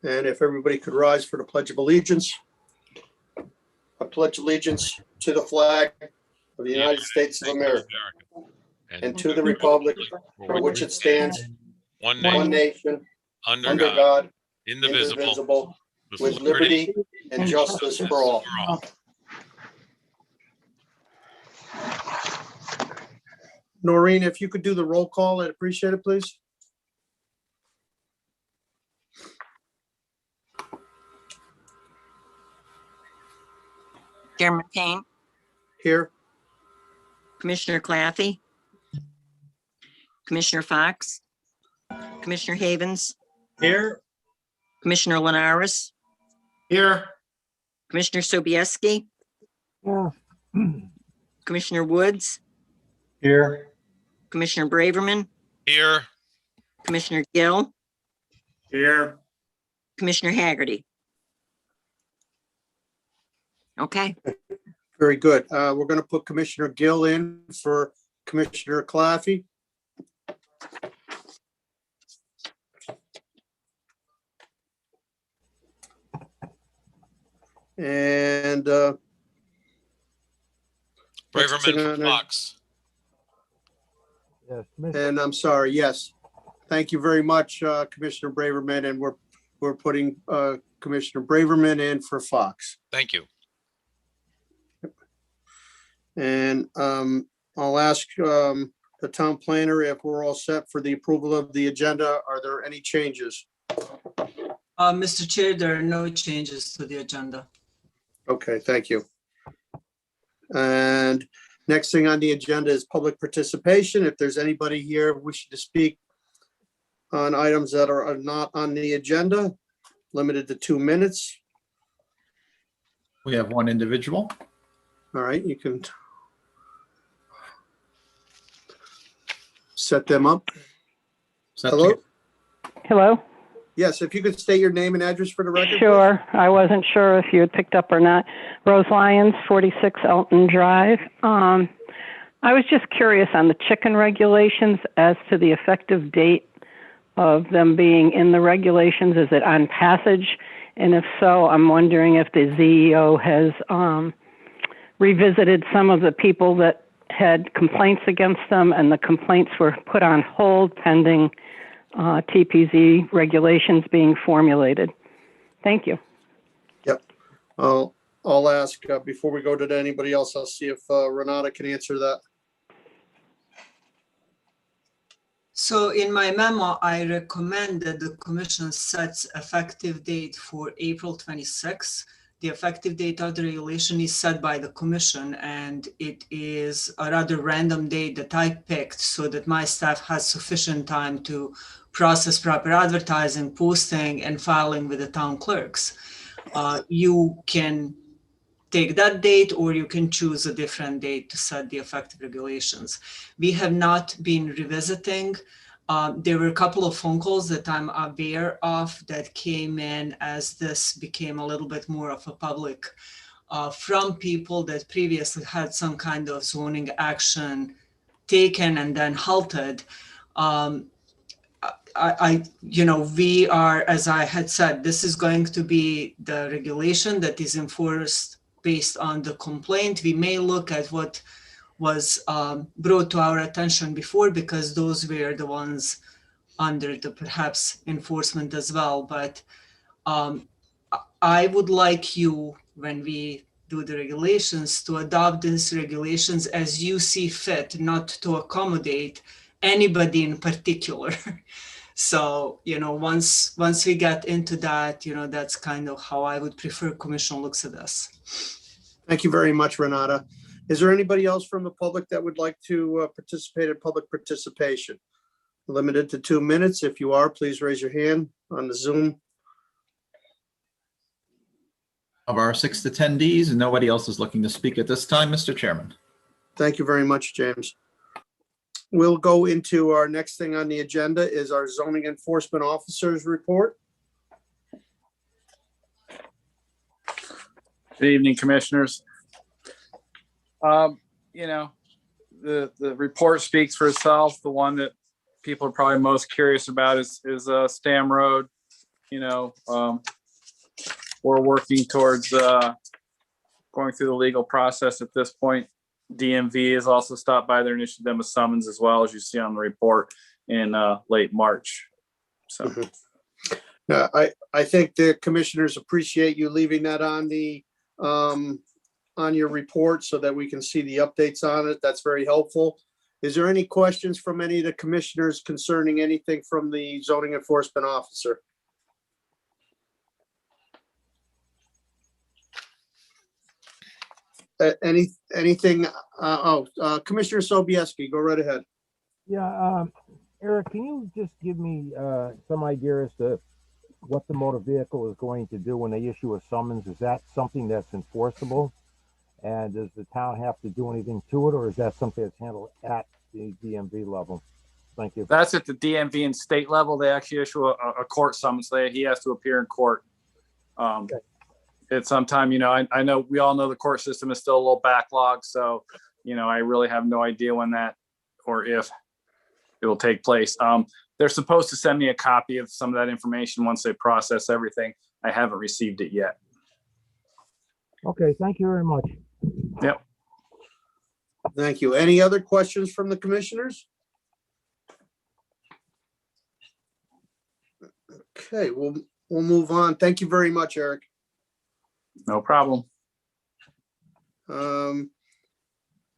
And if everybody could rise for the Pledge of Allegiance. I pledge allegiance to the flag of the United States of America and to the republic for which it stands, one one nation, nation, under under God, God, indivisible, indivisible, with with liberty and justice for all. Noreen, if you could do the roll call, I'd appreciate it, please. Chairman Kane, Here. Commissioner Claffey, Commissioner Fox, Commissioner Havens, Here. Commissioner Linares, Here. Commissioner Sobieski, Commissioner Woods, Here. Commissioner Braverman, Here, Commissioner Gill, Here. Commissioner Haggerty. Okay, Very good. We're going to put Commissioner Gill in for Commissioner Claffey. And Braverman for Fox. and I'm sorry, yes. Thank you very much, Commissioner Braverman, and we're putting Commissioner Braverman in for Fox. Thank you. And I'll ask the town planner if we're all set for the approval of the agenda. Are there any changes? Mr. Chair, there are no changes to the agenda. Okay, thank you. And next thing on the agenda is public participation. If there's anybody here wishing to speak on items that are not on the agenda, limited to 2 minutes. We have one individual. All right, you can set them up. Hello? Hello? Yes, if you could state your name and address for the record. please. Sure. I wasn't sure if you had picked up or not. Rose Lyons, 46 Elton Drive. I was just curious on the chicken regulations as to the effective date of them being in the regulations. Is it on passage? And if so, I'm wondering if the ZEO has revisited some of the people that had complaints against them, and the complaints were put on hold pending TPZ regulations being formulated. Thank you. Yep. I'll ask, before we go to anybody else, I'll see if Renata can answer that. So in my memo, I recommend that the commission sets effective date for April 26. The effective date of the regulation is set by the commission, and it is a rather random date that I picked so that my staff has sufficient time to process proper advertising, posting, and filing with the town clerks. You can take that date, or you can choose a different date to set the effective regulations. We have not been revisiting. There were a couple of phone calls that I'm aware of that came in as this became a little bit more of a public from people that previously had some kind of zoning action taken and then halted. We are, as I had said, this is going to be the regulation that is enforced based on the complaint. We may look at what was brought to our attention before, because those were the ones under the perhaps enforcement as well. But I would like you, when we do the regulations, to adopt these regulations as you see fit, not to accommodate anybody in particular. So, once we get into that, that's kind of how I would prefer commission looks at this. Thank you very much, Renata. Is there anybody else from the public that would like to participate in public participation? Limited to 2 minutes. If you are, please raise your hand on the Zoom. Of our 6 attendees, and nobody else is looking to speak at this time, Mr. Chairman. Thank you very much, James. We'll go into our next thing on the agenda is our zoning enforcement officers report. Good evening, commissioners. The report speaks for itself. The one that people are probably most curious about is Stam Road. we're working towards going through the legal process at this point. DMV has also stopped by there and issued them a summons as well, as you see on the report in late March. So. Mhm. Now, I think the commissioners appreciate you leaving that on the, on your report so that we can see the updates on it. That's very helpful. Is there any questions from any of the commissioners concerning anything from the zoning enforcement officer? Anything, Commissioner Sobieski, go right ahead. Yeah, Eric, can you just give me some idea as to what the motor vehicle is going to do when they issue a summons? Is that something that's enforceable? And does the town have to do anything to it, or is that something that's handled at the DMV level? Thank you. That's at the DMV and state level. They actually issue a court summons. He has to appear in court. Okay. At some time, I know we all know the court system is still a little backlogged. So, I really have no idea when that or if it will take place. They're supposed to send me a copy of some of that information once they process everything. I haven't received it yet. Okay, thank you very much. Yep. Thank you. Any other questions from the commissioners? Okay, we'll move on. Thank you very much, Eric. No problem.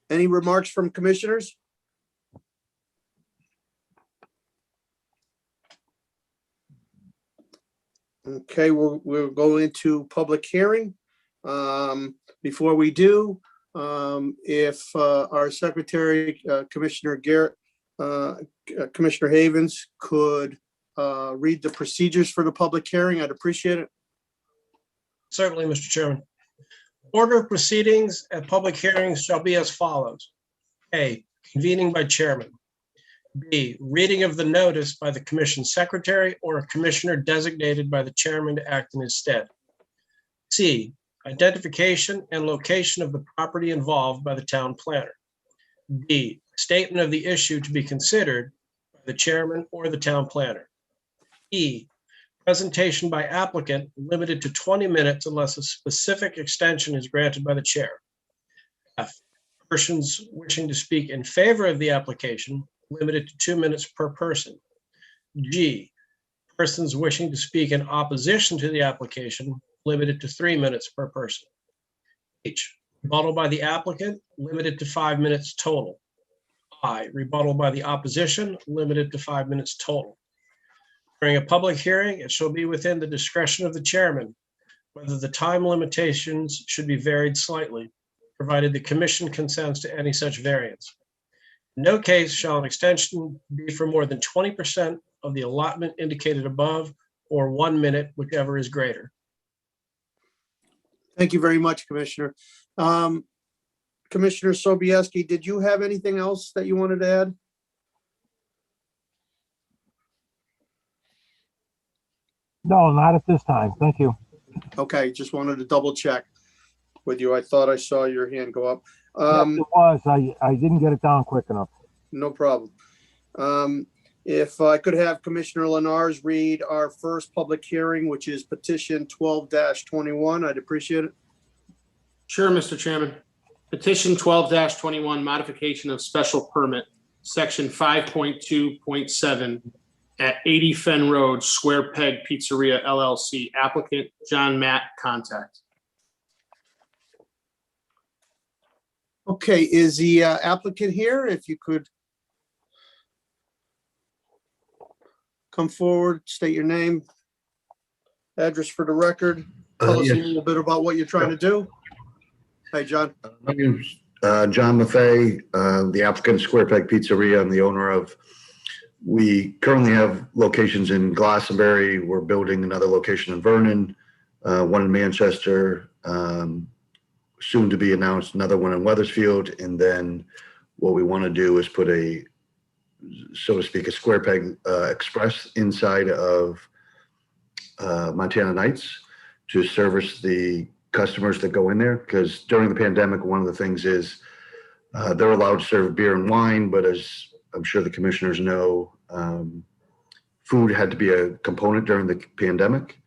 Any remarks from commissioners? Okay, we'll go into public hearing. Before we do, if our secretary, Commissioner Garrett, Commissioner Havens could read the procedures for the public hearing, I'd appreciate it. Certainly, Mr. Chairman. Order of proceedings at public hearings shall be as follows. A, convening by chairman. B, reading of the notice by the commission secretary or a commissioner designated by the chairman to act in his stead. C, identification and location of the property involved by the town planner. D, statement of the issue to be considered by the chairman or the town planner. E, presentation by applicant limited to 20 minutes unless a specific extension is granted by the chair. F, persons wishing to speak in favor of the application limited to 2 minutes per person. G, persons wishing to speak in opposition to the application limited to 3 minutes per person. H, rebuttal by the applicant limited to 5 minutes total. I, rebuttal by the opposition limited to 5 minutes total. During a public hearing, it shall be within the discretion of the chairman whether the time limitations should be varied slightly, provided the commission consents to any such variance. In no case shall an extension be for more than 20% of the allotment indicated above, or 1 minute, whichever is greater. Thank you very much, Commissioner. Commissioner Sobieski, did you have anything else that you wanted to add? No, not at this time. Thank you. Okay, just wanted to double check with you. I thought I saw your hand go up. Yes, it was. I didn't get it down quick enough. No problem. If I could have Commissioner Lenars read our first public hearing, which is petition 12-21, I'd appreciate it. Sure, Mr. Chairman. Petition 12-21, modification of special permit, section 5.2.7 at 80 Fen Road, Square Peg Pizzeria LLC, applicant John Matt, contact. Okay, is the applicant here? If you could come forward, state your name, address for the record, tell us a Yes. little bit about what you're trying to do. Hi, John. My name's John Maffei, the applicant Square Peg Pizzeria. I'm the owner of. We currently have locations in Glastonbury. We're building another location in Vernon, one in Manchester, soon to be announced another one in Weathersfield. And then what we want to do is put a, so to speak, a Square Peg Express inside of Montana Nights to service the customers that go in there. Because during the pandemic, one of the things is they're allowed to serve beer and wine, but as I'm sure the commissioners know, food had to be a component during the pandemic.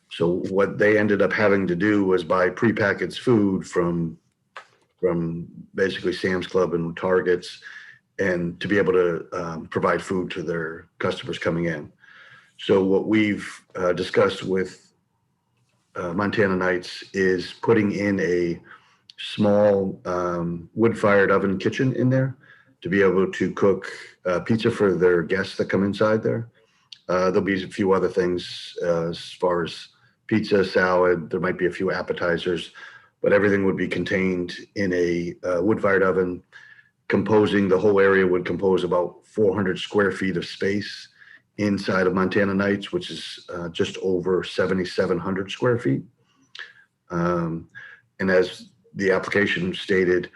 So what they ended up having to do was buy prepackaged food from basically Sam's Club and Targets, and to be able to provide food to their customers coming in. So what we've discussed with Montana Knights is putting in a small wood-fired oven kitchen in there to be able to cook pizza for their guests that come inside there. There'll be a few other things as far as pizza, salad. There might be a few appetizers, but everything would be contained in a wood-fired oven. The whole area would compose about 400 square feet of space inside of Montana Knights, which is just over 7,700 square feet. And as the application stated,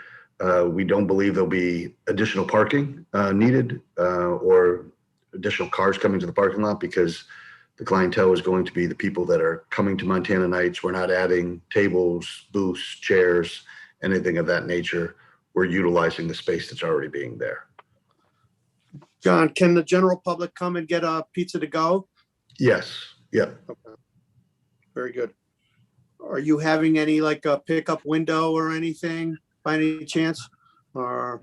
we don't believe there'll be additional parking needed or additional cars coming to the parking lot, because the clientele is going to be the people that are coming to Montana Knights. We're not adding tables, booths, chairs, anything of that nature. We're utilizing the space that's already being there. John, can the general public come and get a pizza to go? Yes. Yeah. Okay. Very good. Are you having any like a pickup window or anything by any chance? Or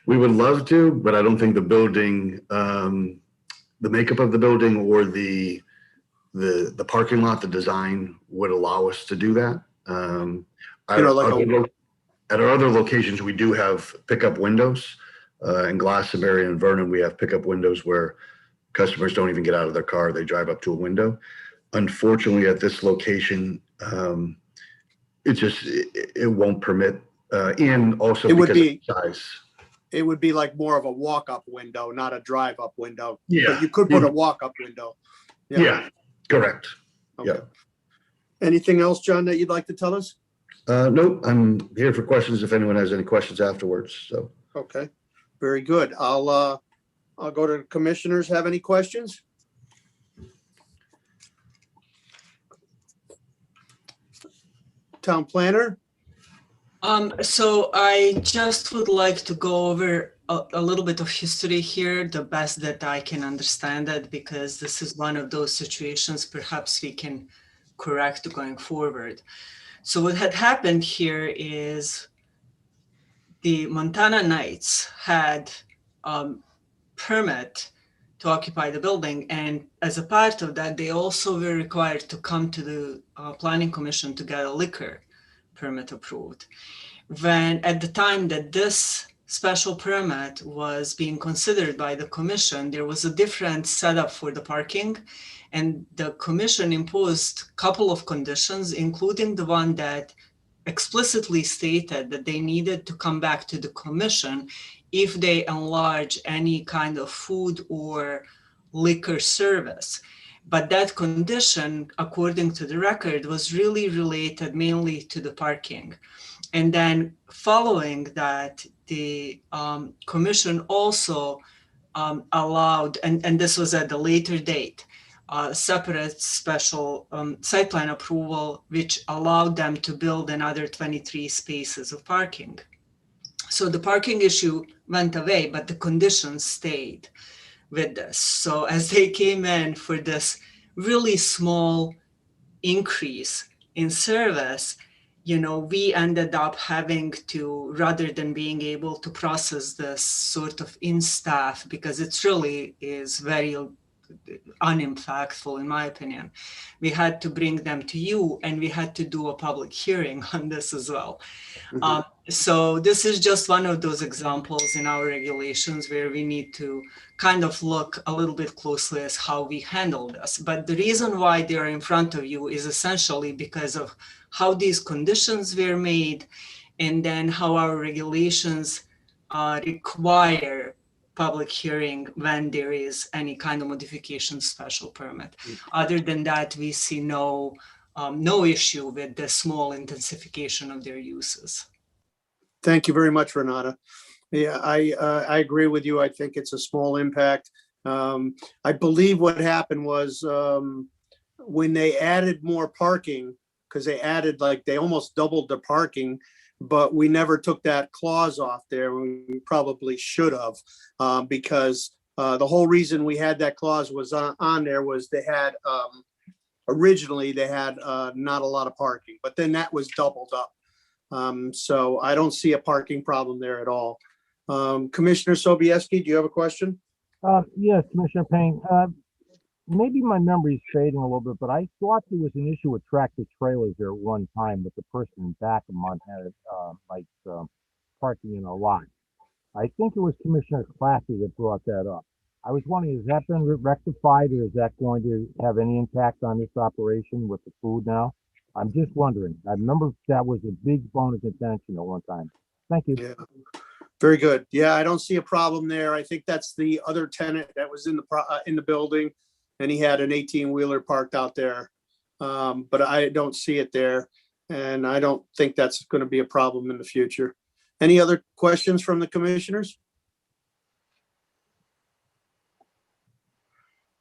We would love to, but I don't think the building, the makeup of the building or the parking lot, the design would allow us to do that. At our other locations, we do have pickup windows. In Glastonbury and Vernon, we have pickup windows where customers don't even get out of their car. They drive up to a window. Unfortunately, at this location, it won't permit, and also because of size. It would be like more of a walk-up window, not a drive-up window. Yeah. But you could put a walk-up window. Yeah, correct. Okay. Yeah. Anything else, John, that you'd like to tell us? Nope, I'm here for questions if anyone has any questions afterwards, so. Okay, very good. I'll go to the commissioners. Have any questions? Town planner? So I just would like to go over a little bit of history here, the best that I can understand it, because this is one of those situations perhaps we can correct going forward. So what had happened here is the Montana Knights had permit to occupy the building, and as a part of that, they also were required to come to the Planning Commission to get a liquor permit approved. When at the time that this special permit was being considered by the commission, there was a different setup for the parking, and the commission imposed a couple of conditions, including the one that explicitly stated that they needed to come back to the commission if they enlarge any kind of food or liquor service. But that condition, according to the record, was really related mainly to the parking. And then following that, the commission also allowed, and this was at a later date, separate special site plan approval, which allowed them to build another 23 spaces of parking. So the parking issue went away, but the conditions stayed with this. So as they came in for this really small increase in service, we ended up having to, rather than being able to process this sort of in staff, because it really is very unimpactful in my opinion, we had to bring them to you, and we had to do a public hearing on this as well. Mm-hmm. So this is just one of those examples in our regulations where we need to kind of look a little bit closely as how we handle this. But the reason why they are in front of you is essentially because of how these conditions were made, and then how our regulations require public hearing when there is any kind of modification special permit. Other than that, we see no issue with the small intensification of their uses. Thank you very much, Renata. Yeah, I agree with you. I think it's a small impact. I believe what happened was when they added more parking, because they almost doubled the parking, but we never took that clause off there. We probably should have, because The whole reason we had that clause was on there was they had, originally they had not a lot of parking, but then that was doubled up. So I don't see a parking problem there at all. Commissioner Sobieski, do you have a question? Yes, Commissioner Payne. Maybe my memory's fading a little bit, but I thought there was an issue with tractor trailers there at one time with the person in back of Montana, parking in a lot. I think it was Commissioner Claffey that brought that up. I was wondering, has that been rectified, or is that going to have any impact on this operation with the food now? I'm just wondering. I remember that was a big bone of contention at one time. Thank you. Yeah, very good. Yeah, I don't see a problem there. I think that's the other tenant that was in the building, and he had an 18-wheeler parked out there. But I don't see it there, and I don't think that's going to be a problem in the future. Any other questions from the commissioners?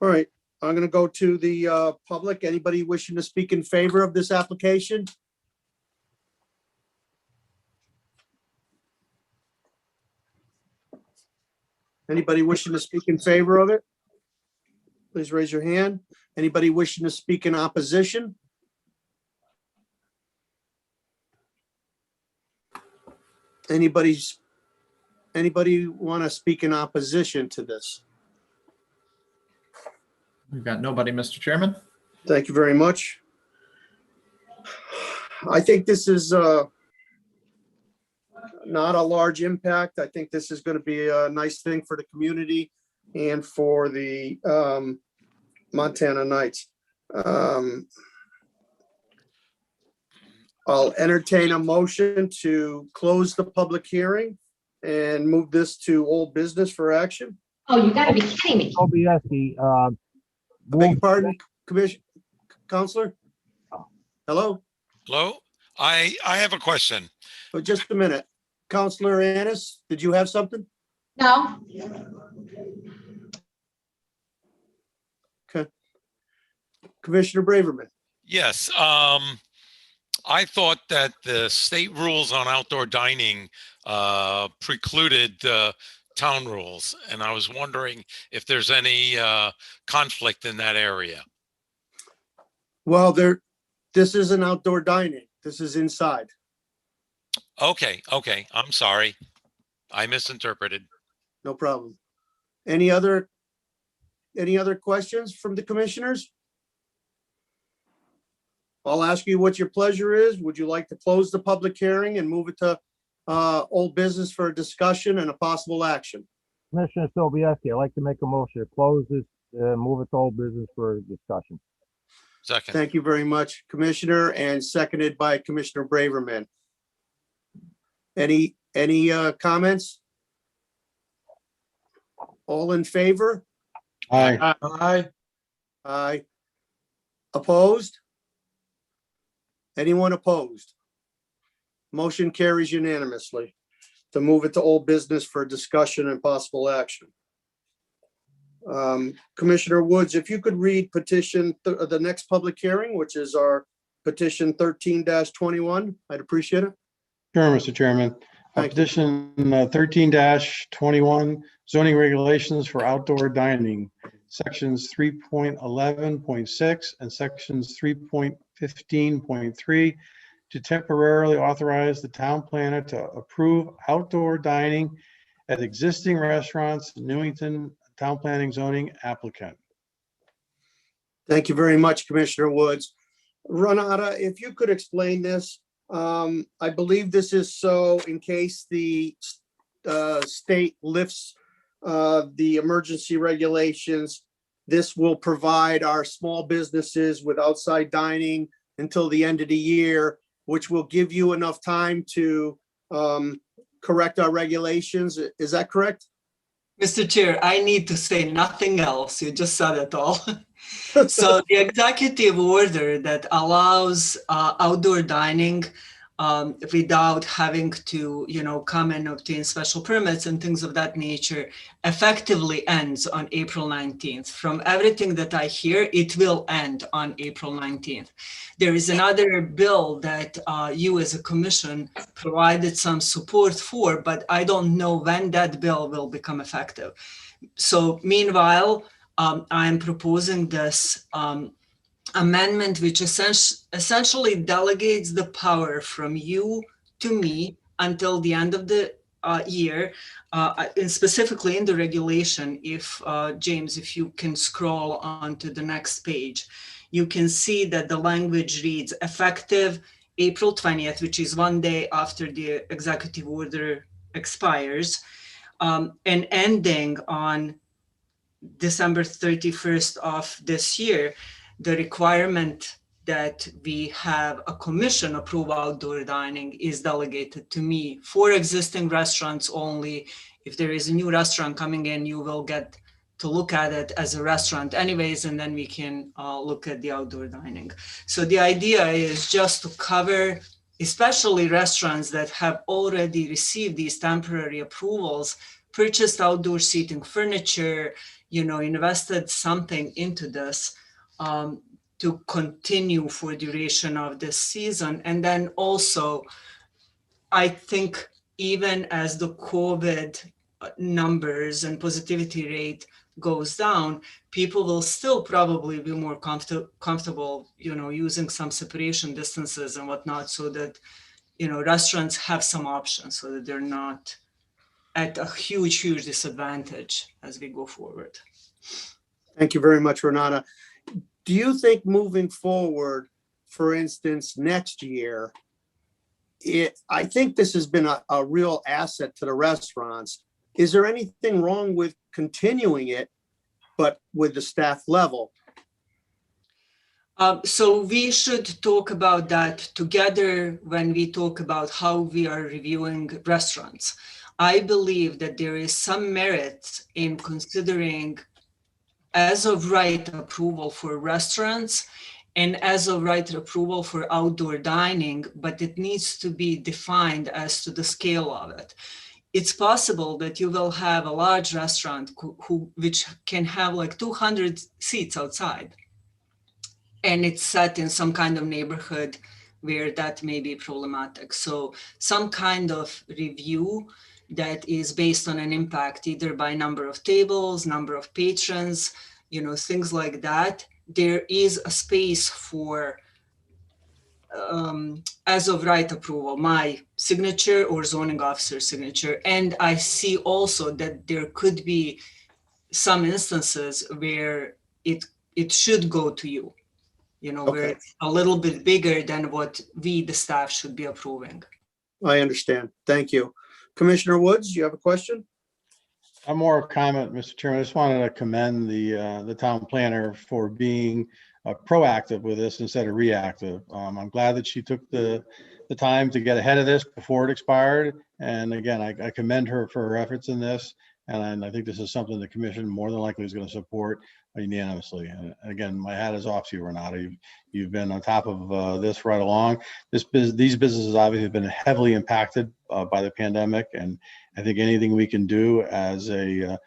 All right, I'm going to go to the public. Anybody wishing to speak in favor of this application? Anybody wishing to speak in favor of it? Please raise your hand. Anybody wishing to speak in opposition? Anybody want to speak in opposition to this? We've got nobody, Mr. Chairman. Thank you very much. I think this is not a large impact. I think this is going to be a nice thing for the community and for the Montana Knights. I'll entertain a motion to close the public hearing and move this to old business for action. Oh, you gotta be kidding me. Sobieski, Beg your pardon, Commissioner, Counselor? Hello? Hello? I have a question. Oh, just a minute. Counselor Annis, did you have something? No, Okay. Commissioner Braverman? Yes, I thought that the state rules on outdoor dining precluded town rules, and I was wondering if there's any conflict in that area. Well, this isn't outdoor dining. This is inside. Okay, I'm sorry. I misinterpreted. No problem. Any other questions from the commissioners? I'll ask you what your pleasure is. Would you like to close the public hearing and move it to old business for a discussion and a possible action? Commissioner Sobieski, I'd like to make a motion to close this, move it to old business for discussion. Second. Thank you very much, Commissioner, and seconded by Commissioner Braverman. Any comments? All in favor? Aye. Aye. Opposed? Anyone opposed? Motion carries unanimously to move it to old business for discussion and possible action. Commissioner Woods, if you could read petition, the next public hearing, which is our petition 13-21, I'd appreciate it. Sure, Mr. Chairman. Thank you. Petition 13-21, zoning regulations for outdoor dining, sections 3.11.6 and sections 3.15.3 to temporarily authorize the town planner to approve outdoor dining at existing restaurants, Newington Town Planning Zoning applicant. Thank you very much, Commissioner Woods. Renata, if you could explain this, I believe this is so in case the state lifts the emergency regulations, this will provide our small businesses with outside dining until the end of the year, which will give you enough time to correct our regulations. Is that correct? Mr. Chair, I need to say nothing else. You just said it all. So the executive order that allows outdoor dining without having to, come and obtain special permits and things of that nature effectively ends on April 19th. From everything that I hear, it will end on April 19th. There is another bill that you as a commission provided some support for, but I don't know when that bill will become effective. So meanwhile, I'm proposing this amendment, which essentially delegates the power from you to me until the end of the year, and specifically in the regulation. If James, if you can scroll on to the next page, you can see that the language reads effective April 20th, which is one day after the executive order expires, and ending on December 31st of this year. The requirement that we have a commission approve outdoor dining is delegated to me for existing restaurants only. If there is a new restaurant coming in, you will get to look at it as a restaurant anyways, and then we can look at the outdoor dining. So the idea is just to cover especially restaurants that have already received these temporary approvals, purchased outdoor seating furniture, invested something into this to continue for duration of this season. And then also, I think even as the COVID numbers and positivity rate goes down, people will still probably be more comfortable, using some separation distances and whatnot, so that, restaurants have some options so that they're not at a huge disadvantage as we go forward. Thank you very much, Renata. Do you think moving forward, for instance, next year, I think this has been a real asset to the restaurants. Is there anything wrong with continuing it, but with the staff level? So we should talk about that together when we talk about how we are reviewing restaurants. I believe that there is some merit in considering as of right approval for restaurants and as of right approval for outdoor dining, but it needs to be defined as to the scale of it. It's possible that you will have a large restaurant which can have like 200 seats outside, and it's set in some kind of neighborhood where that may be problematic. So some kind of review that is based on an impact, either by number of tables, number of patrons, things like that. There is a space for as of right approval, my signature or zoning officer signature. And I see also that there could be some instances where it should go to you, where it's a little bit bigger than what we, the staff, should be approving. I understand. Thank you. Commissioner Woods, you have a question? One more comment, Mr. Chairman. I just wanted to commend the town planner for being proactive with this instead of reactive. I'm glad that she took the time to get ahead of this before it expired. And again, I commend her for her efforts in this. And I think this is something the commission more than likely is going to support unanimously. And again, my hat is off to you, Renata. You've been on top of this right along. These businesses obviously have been heavily impacted by the pandemic, and I think anything we can do as a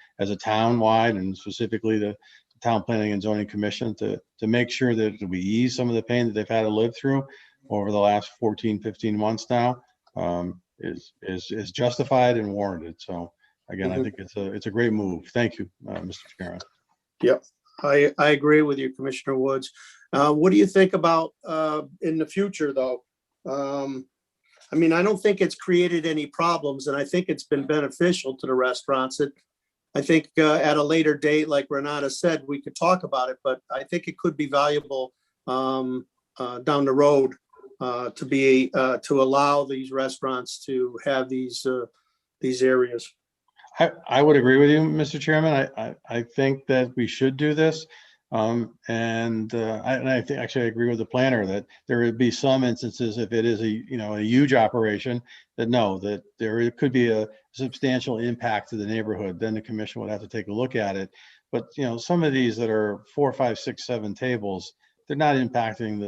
town-wide, and specifically the Town Planning and Zoning Commission, to make sure that we ease some of the pain that they've had to live through over the last 14, 15 months now, is justified and warranted. So again, I think it's a great move. Thank you, Mr. Chairman. Yep, I agree with you, Commissioner Woods. What do you think about in the future, though? I mean, I don't think it's created any problems, and I think it's been beneficial to the restaurants. I think at a later date, like Renata said, we could talk about it, but I think it could be valuable down the road to allow these restaurants to have these areas. I would agree with you, Mr. Chairman. I think that we should do this. And I think actually I agree with the planner that there would be some instances, if it is a huge operation, that there could be a substantial impact to the neighborhood. Then the commission would have to take a look at it. But some of these that are 4, 5, 6, 7 tables, they're not impacting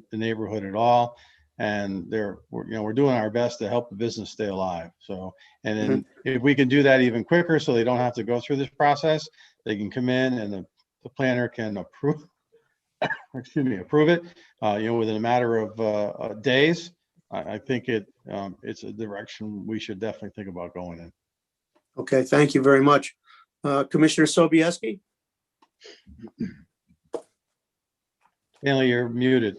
the neighborhood at all. And we're doing our best to help the business stay alive. So, and then if we can do that even quicker, so they don't have to go through this process, they can come in and the planner can approve it, within a matter of days. I think it's a direction we should definitely think about going in. Okay, thank you very much. Commissioner Sobieski? Stanley, you're muted.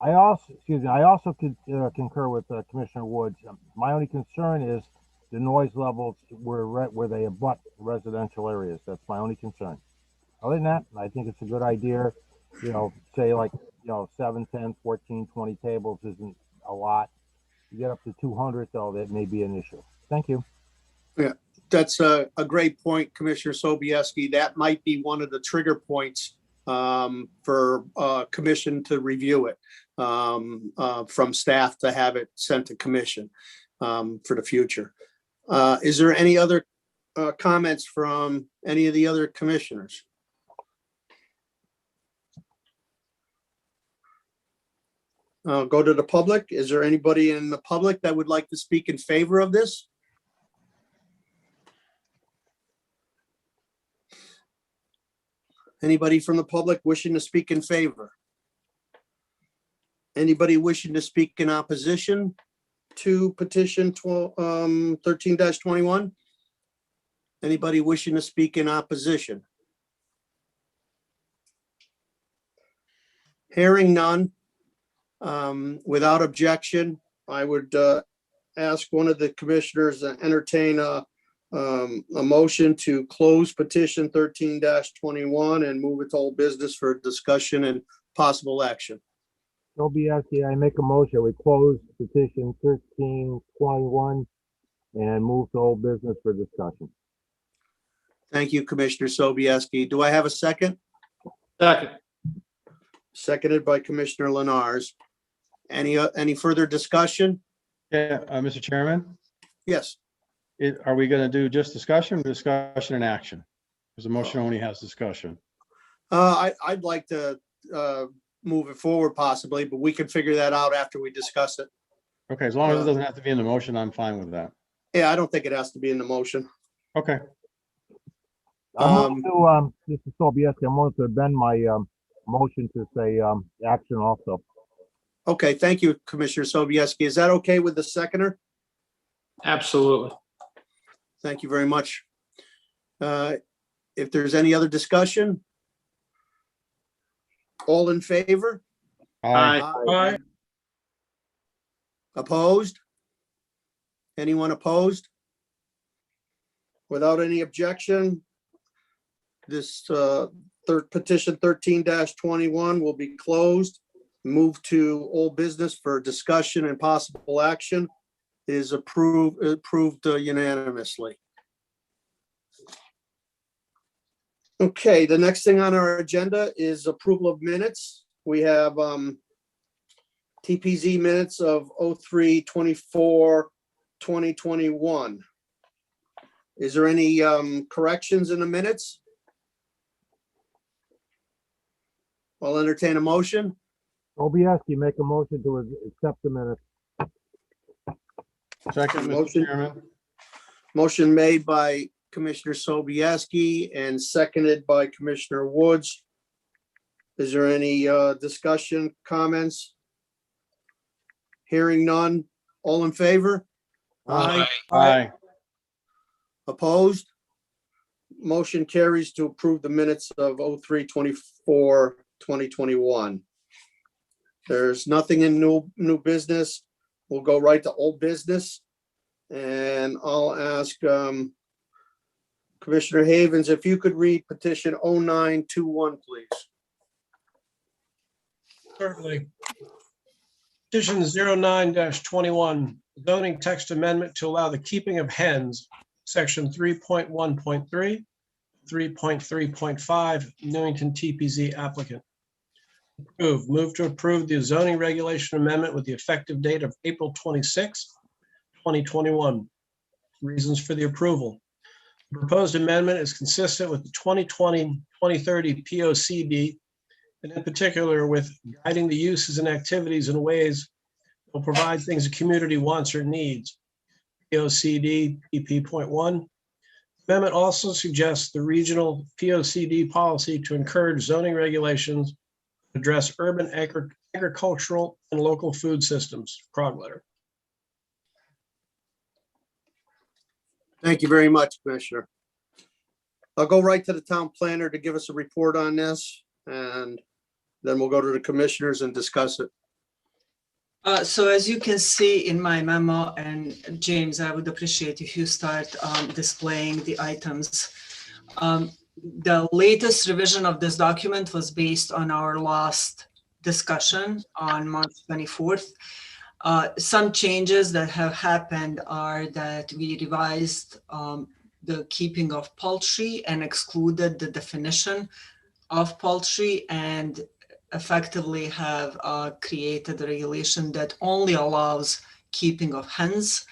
I also could concur with Commissioner Woods. My only concern is the noise levels where they abut residential areas. That's my only concern. Other than that, I think it's a good idea. Say like, 7, 10, 14, 20 tables isn't a lot. You get up to 200 though, that may be an issue. Thank you. Yeah, that's a great point, Commissioner Sobieski. That might be one of the trigger points for commission to review it, from staff to have it sent to commission for the future. Is there any other comments from any of the other commissioners? Go to the public. Is there anybody in the public that would like to speak in favor of this? Anybody from the public wishing to speak in favor? Anybody wishing to speak in opposition to petition 13-21? Anybody wishing to speak in opposition? Hearing none, without objection, I would ask one of the commissioners to entertain a motion to close petition 13-21 and move it to old business for discussion and possible action. Sobieski, I make a motion. We close petition 1321 and move to old business for discussion. Thank you, Commissioner Sobieski. Do I have a second? Second. Seconded by Commissioner Lenars. Any further discussion? Yeah, Mr. Chairman, Yes. are we going to do just discussion and action? Because the motion only has discussion. I'd like to move it forward possibly, but we can figure that out after we discuss it. Okay, as long as it doesn't have to be in the motion, I'm fine with that. Yeah, I don't think it has to be in the motion. Okay. I'm going to, Mr. Sobieski, I'm going to amend my motion to say action also. Okay, thank you, Commissioner Sobieski. Is that okay with the seconder? Absolutely. Thank you very much. If there's any other discussion? All in favor? Aye. Aye. Opposed? Anyone opposed? Without any objection, this petition 13-21 will be closed. Move to old business for discussion and possible action. Is approved unanimously. Okay, the next thing on our agenda is approval of minutes. We have TPZ minutes of 03/24/2021. Is there any corrections in the minutes? I'll entertain a motion. Sobieski, make a motion to accept the minutes. Second, Mr. Motion. Chairman. Motion made by Commissioner Sobieski and seconded by Commissioner Woods. Is there any discussion, comments? Hearing none. All in favor? Aye. Aye. Opposed? Motion carries to approve the minutes of 03/24/2021. There's nothing in new business. We'll go right to old business. And I'll ask Commissioner Havens, if you could read petition 0921, please. Certainly. Petition 09-21, zoning text amendment to allow the keeping of hens, section 3.1.3, 3.3.5, Newington TPZ applicant. Move to approve the zoning regulation amendment with the effective date of April 26, 2021. Reasons for the approval. The proposed amendment is consistent with the 2020-2030 POCD, and in particular with guiding the uses and activities in ways that will provide things the community wants or needs. POCD PP.1. Amendment also suggests the regional POCD policy to encourage zoning regulations to address urban agricultural and local food systems. Frog letter. Thank you very much, Commissioner. I'll go right to the town planner to give us a report on this, and then we'll go to the commissioners and discuss it. So as you can see in my memo, and James, I would appreciate if you start displaying the items. The latest revision of this document was based on our last discussion on March 24th. Some changes that have happened are that we revised the keeping of poultry and excluded the definition of poultry, and effectively have created a regulation that only allows keeping of hens.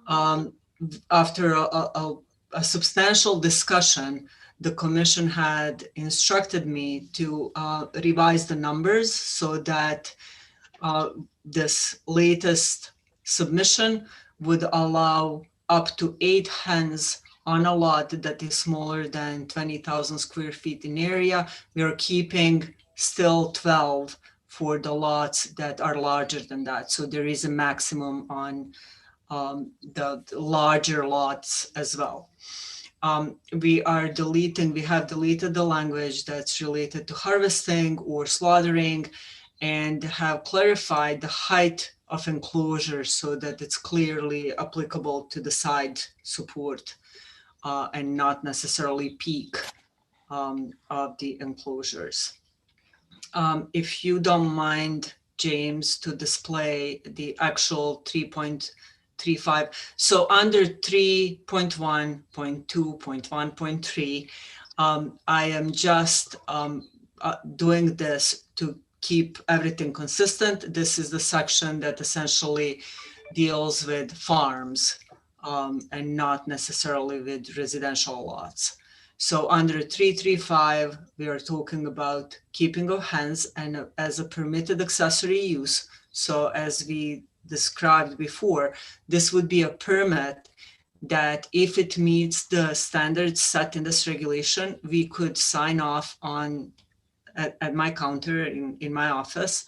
After a substantial discussion, the commission had instructed me to revise the numbers so that this latest submission would allow up to 8 hens on a lot that is smaller than 20,000 square feet in area. We are keeping still 12 for the lots that are larger than that. So there is a maximum on the larger lots as well. We have deleted the language that's related to harvesting or slaughtering, and have clarified the height of enclosure so that it's clearly applicable to the side support and not necessarily peak of the enclosures. If you don't mind, James, to display the actual 3.35. So under 3.1.2.1.3, I am just doing this to keep everything consistent. This is the section that essentially deals with farms and not necessarily with residential lots. So under 335, we are talking about keeping of hens and as a permitted accessory use. So as we described before, this would be a permit that if it meets the standards set in this regulation, we could sign off on at my counter in my office.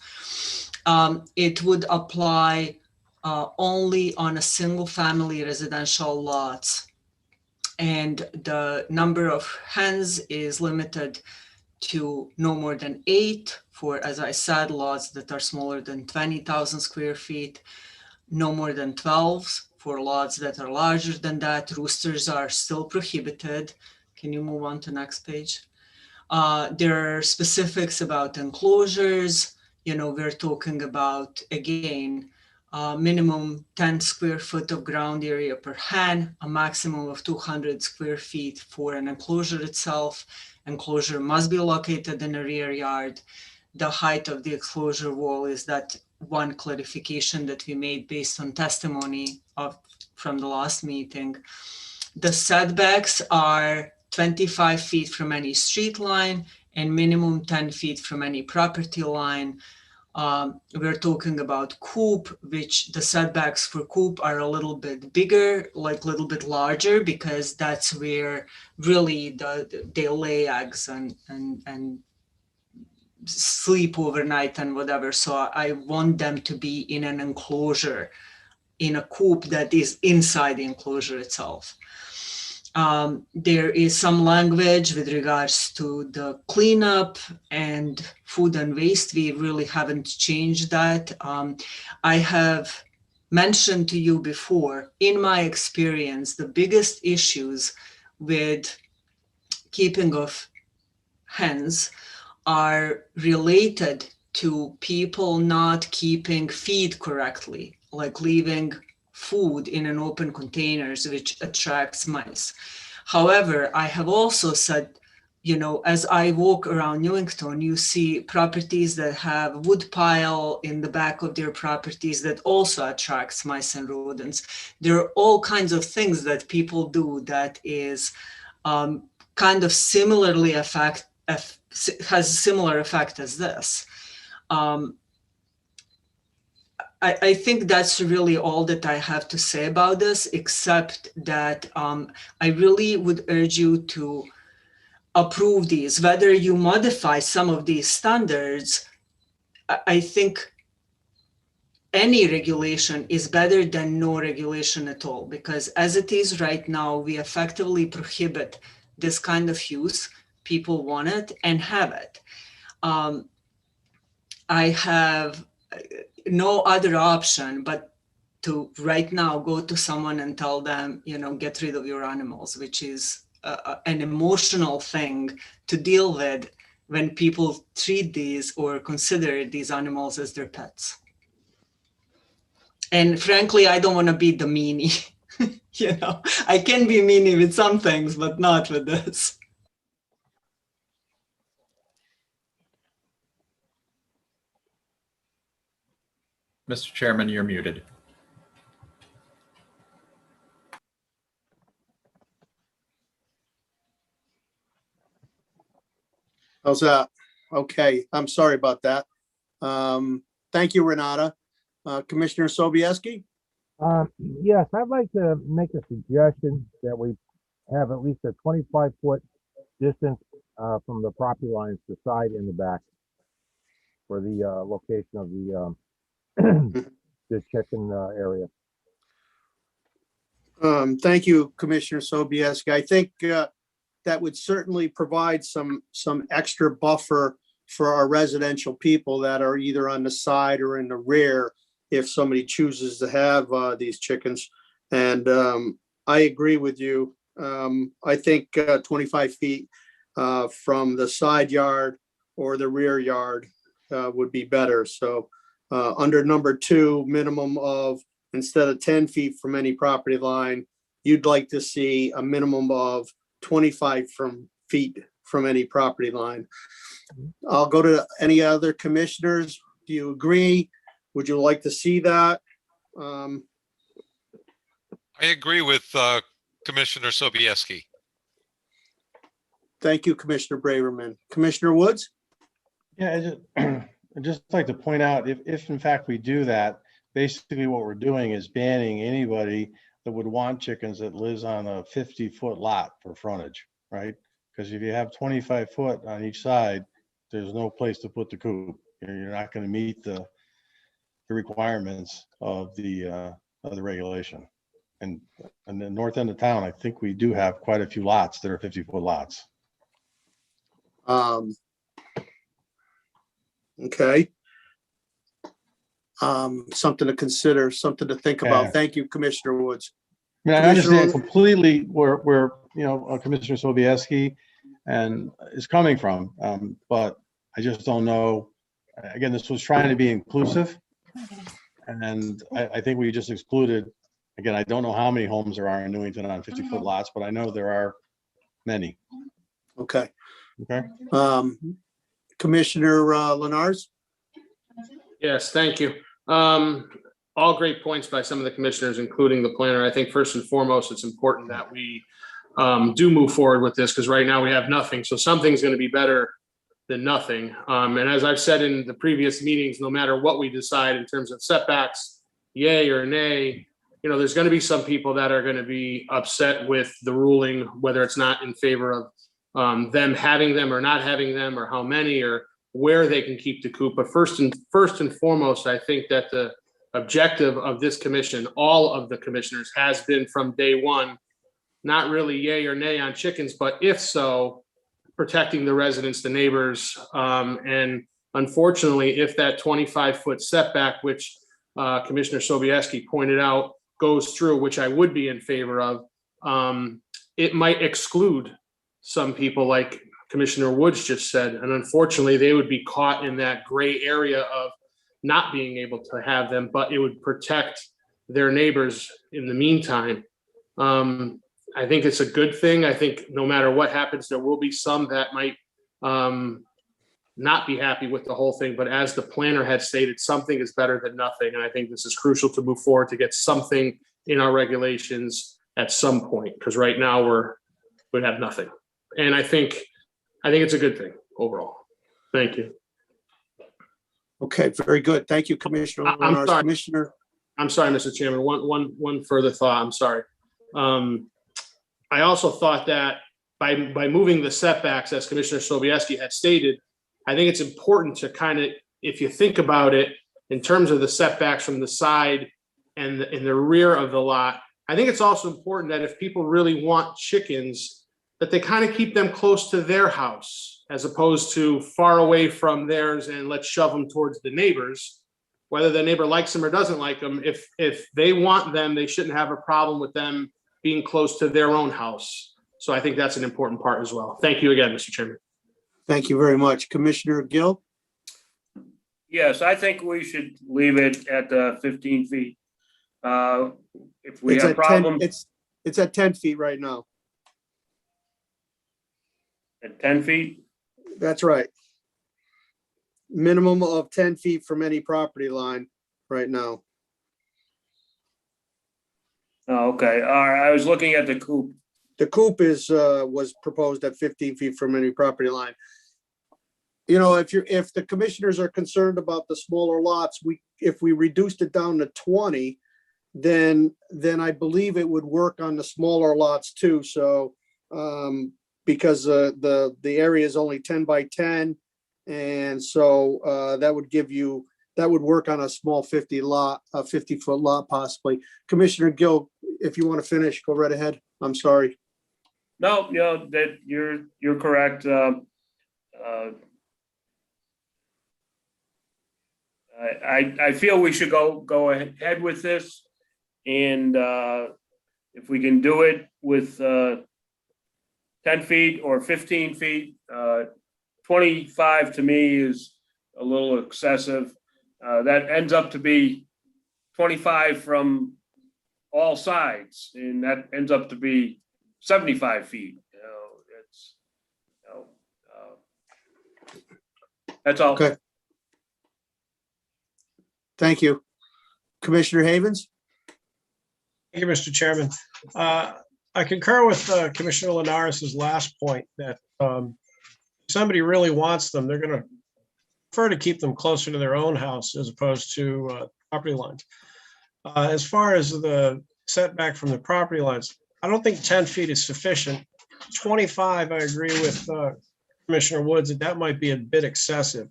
It would apply only on a single family residential lots. And the number of hens is limited to no more than 8 for, as I said, lots that are smaller than 20,000 square feet, no more than 12 for lots that are larger than that. Roosters are still prohibited. Can you move on to next page? There are specifics about enclosures. You know, we're talking about, again, minimum 10 square foot of ground area per hen, a maximum of 200 square feet for an enclosure itself. Enclosure must be located in a rear yard. The height of the enclosure wall is that one clarification that we made based on testimony from the last meeting. The setbacks are 25 feet from any street line and minimum 10 feet from any property line. We're talking about coop, which the setbacks for coop are a little bit bigger, like a little bit larger, because that's where really they lay eggs and sleep overnight and whatever. So I want them to be in an enclosure, in a coop that is inside the enclosure itself. There is some language with regards to the cleanup and food and waste. We really haven't changed that. I have mentioned to you before, in my experience, the biggest issues with keeping of hens are related to people not keeping feed correctly, like leaving food in an open containers, which attracts mice. However, I have also said, you know, as I walk around Newington, you see properties that have wood pile in the back of their properties that also attracts mice and rodents. There are all kinds of things that people do that is kind of similarly has a similar effect as this. I think that's really all that I have to say about this, except that I really would urge you to approve these. Whether you modify some of these standards, I think any regulation is better than no regulation at all, because as it is right now, we effectively prohibit this kind of use. People want it and have it. I have no other option but to right now go to someone and tell them, get rid of your animals, which is an emotional thing to deal with when people treat these or consider these animals as their pets. And frankly, I don't want to be the meanie. I can be meanie with some things, but not with this. Mr. Chairman, you're muted. How's that? Okay, I'm sorry about that. Thank you, Renata. Commissioner Sobieski? Yes, I'd like to make a suggestion that we have at least a 25-foot distance from the property lines, the side and the back, for the location of the the chicken area. Thank you, Commissioner Sobieski. I think that would certainly provide some extra buffer for our residential people that are either on the side or in the rear if somebody chooses to have these chickens. And I agree with you. I think 25 feet from the side yard or the rear yard would be better. So under number 2, minimum of, instead of 10 feet from any property line, you'd like to see a minimum of 25 feet from any property line. I'll go to any other commissioners. Do you agree? Would you like to see that? I agree with Commissioner Sobieski. Thank you, Commissioner Braverman. Commissioner Woods? Yeah, I'd just like to point out, if in fact we do that, basically what we're doing is banning anybody that would want chickens that lives on a 50-foot lot for frontage, right? Because if you have 25 foot on each side, there's no place to put the coop. You're not going to meet the requirements of the regulation. And in the north end of town, I think we do have quite a few lots that are 50-foot lots. Okay. Something to consider, something to think about. Yeah. Thank you, Commissioner Woods. I mean, I Commissioner- understand completely where Commissioner Sobieski is coming from, but I just don't know. Again, this was trying to be inclusive, and I think we just excluded. Again, I don't know how many homes there are in Newington on 50-foot lots, but I know there are many. Okay. Okay. Commissioner Lenars? Yes, thank you. All great points by some of the commissioners, including the planner. I think first and foremost, it's important that we do move forward with this, because right now we have nothing. So something's going to be better than nothing. And as I've said in the previous meetings, no matter what we decide in terms of setbacks, yay or nay, there's going to be some people that are going to be upset with the ruling, whether it's not in favor of them having them or not having them, or how many, or where they can keep the coop. But first and foremost, I think that the objective of this commission, all of the commissioners, has been from day one, not really yay or nay on chickens, but if so, protecting the residents, the neighbors. And unfortunately, if that 25-foot setback, which Commissioner Sobieski pointed out, goes through, which I would be in favor of, it might exclude some people, like Commissioner Woods just said. And unfortunately, they would be caught in that gray area of not being able to have them, but it would protect their neighbors in the meantime. I think it's a good thing. I think no matter what happens, there will be some that might not be happy with the whole thing. But as the planner had stated, something is better than nothing. And I think this is crucial to move forward to get something in our regulations at some point, because right now we have nothing. And I think it's a good thing overall. Thank you. Okay, very good. Thank you, Commissioner I'm Lenars. sorry. Commissioner? I'm sorry, Mr. Chairman. One further thought. I'm sorry. I also thought that by moving the setbacks, as Commissioner Sobieski had stated, I think it's important to kind of, if you think about it, in terms of the setbacks from the side and in the rear of the lot. I think it's also important that if people really want chickens, that they kind of keep them close to their house as opposed to far away from theirs and let's shove them towards the neighbors. Whether the neighbor likes them or doesn't like them, if they want them, they shouldn't have a problem with them being close to their own house. So I think that's an important part as well. Thank you again, Mr. Chairman. Thank you very much. Commissioner Gill? Yes, I think we should leave it at 15 feet. If we It's have at 10 problems It's at 10 feet right now. at 10 feet, That's right. Minimum of 10 feet from any property line right now. oh, okay. All right, I was looking at the coop. The coop was proposed at 15 feet from any property line. You know, if the commissioners are concerned about the smaller lots, if we reduced it down to 20, then I believe it would work on the smaller lots too. So, because the area is only 10 by 10. And so that would work on a small 50-foot lot possibly. Commissioner Gill, if you want to finish, go right ahead. I'm sorry. No, that you're correct. I feel we should go ahead with this, and if we can do it with 10 feet or 15 feet, 25 to me is a little excessive. That ends up to be 25 from all sides, and that ends up to be 75 feet. That's all. Okay. Thank you. Commissioner Havens? Thank you, Mr. Chairman. I concur with Commissioner Linares's last point that if somebody really wants them, they're going to prefer to keep them closer to their own house as opposed to property lines. As far as the setback from the property lines, I don't think 10 feet is sufficient. 25, I agree with Commissioner Woods that might be a bit excessive.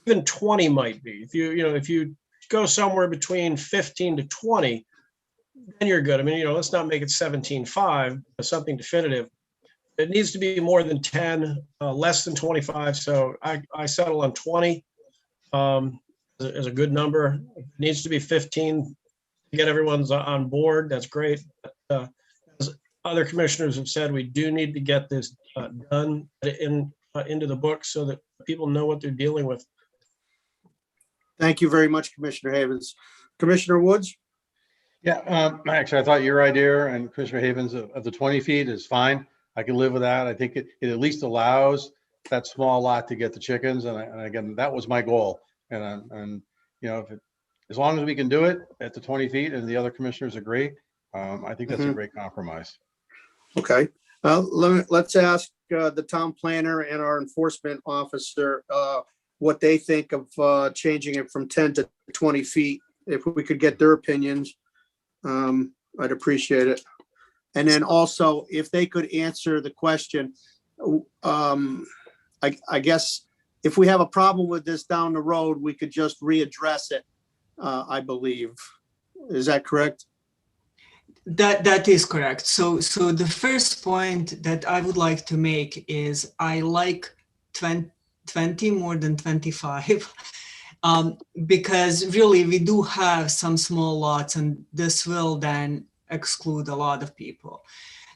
Even 20 might be. If you go somewhere between 15 to 20, then you're good. I mean, let's not make it 17.5, but something definitive. It needs to be more than 10, less than 25. So I settle on 20 as a good number. It needs to be 15 to get everyone's on board. That's great. But, as other commissioners have said, we do need to get this done into the book so that people know what they're dealing with. Thank you very much, Commissioner Havens. Commissioner Woods? Yeah, actually, I thought your idea and Commissioner Havens of the 20 feet is fine. I can live with that. I think it at least allows that small lot to get the chickens. And again, that was my goal. And as long as we can do it at the 20 feet and the other commissioners agree, I think that's a great compromise. Okay. Let's ask the town planner and our enforcement officer what they think of changing it from 10 to 20 feet. If we could get their opinions, I'd appreciate it. And then also, if they could answer the question, I guess if we have a problem with this down the road, we could just readdress it, I believe. Is that correct? That is correct. So the first point that I would like to make is I like 20 more than 25. Because really we do have some small lots and this will then exclude a lot of people.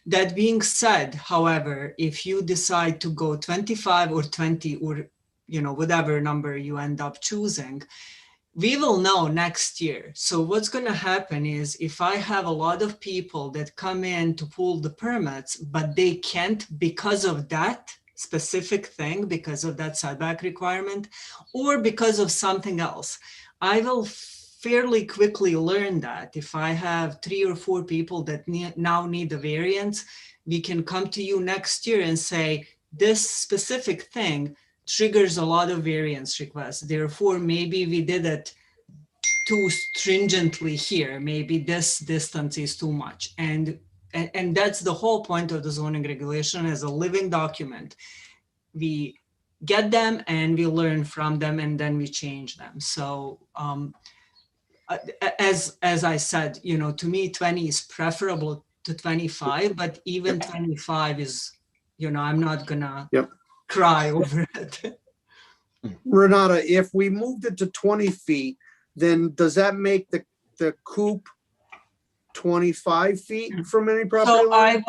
That being said, however, if you decide to go 25 or 20 or whatever number you end up choosing, we will know next year. So what's going to happen is if I have a lot of people that come in to pull the permits, but they can't because of that specific thing, because of that setback requirement, or because of something else, I will fairly quickly learn that if I have 3 or 4 people that now need a variance, we can come to you next year and say, this specific thing triggers a lot of variance requests. Therefore, maybe we did it too stringently here. Maybe this distance is too much. And that's the whole point of the zoning regulation as a living document. We get them and we learn from them and then we change them. So as I said, to me, 20 is preferable to 25, but even 25 is, I'm not gonna cry over it. Renata, if we moved it to 20 feet, then does that make the coop 25 feet from any property So line?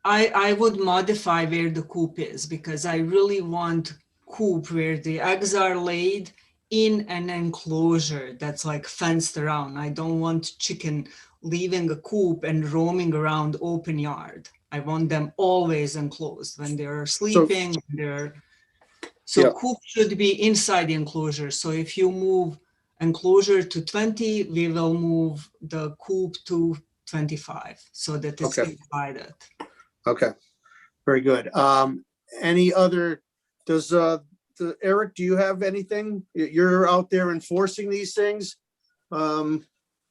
I would modify where the coop is, because I really want coop where the eggs are laid in an enclosure that's like fenced around. I don't want chicken leaving a coop and roaming around open yard. I want them always enclosed when they're sleeping. So coop should be inside the enclosure. So if you move enclosure to 20, we will move the coop to 25 so that it's divided. Okay, very good. Any other, Eric, do you have anything? You're out there enforcing these things. Do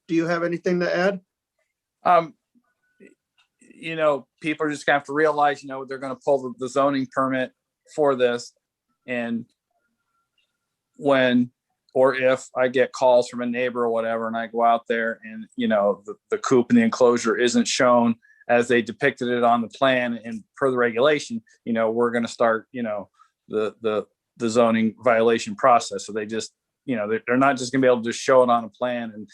you have anything to add? People are just gonna have to realize, they're gonna pull the zoning permit for this. And when or if I get calls from a neighbor or whatever, and I go out there and, the coop and the enclosure isn't shown as they depicted it on the plan and per the regulation, we're going to start, the zoning violation process. So they just, they're not just gonna be able to just show it on a plan and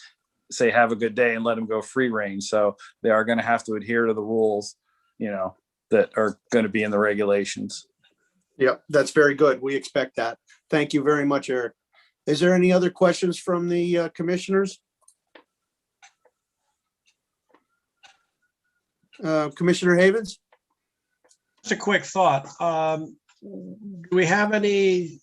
say, have a good day and let them go free range. So they are going to have to adhere to the rules, that are going to be in the regulations. Yep, that's very good. We expect that. Thank you very much, Eric. Is there any other questions from the commissioners? Commissioner Havens? Just a quick thought. Do we have any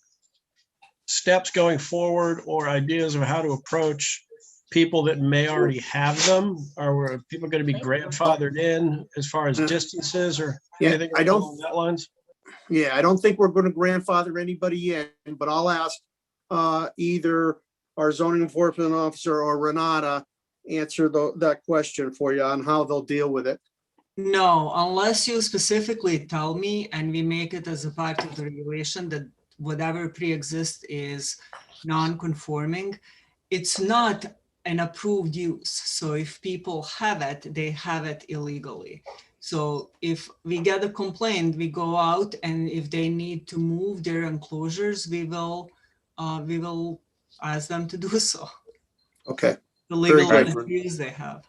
steps going forward or ideas of how to approach people that may already have them? Are people going to be grandfathered in as far as distances or anything along that lines? Yeah, I don't think we're going to grandfather anybody in, but I'll ask either our zoning enforcement officer or Renata answer that question for you on how they'll deal with it. No, unless you specifically tell me and we make it as a part of the regulation that whatever pre-exists is non-conforming, it's not an approved use. So if people have it, they have it illegally. So if we get a complaint, we go out, and if they need to move their enclosures, we will ask them to do so. Okay. The legal entities they have.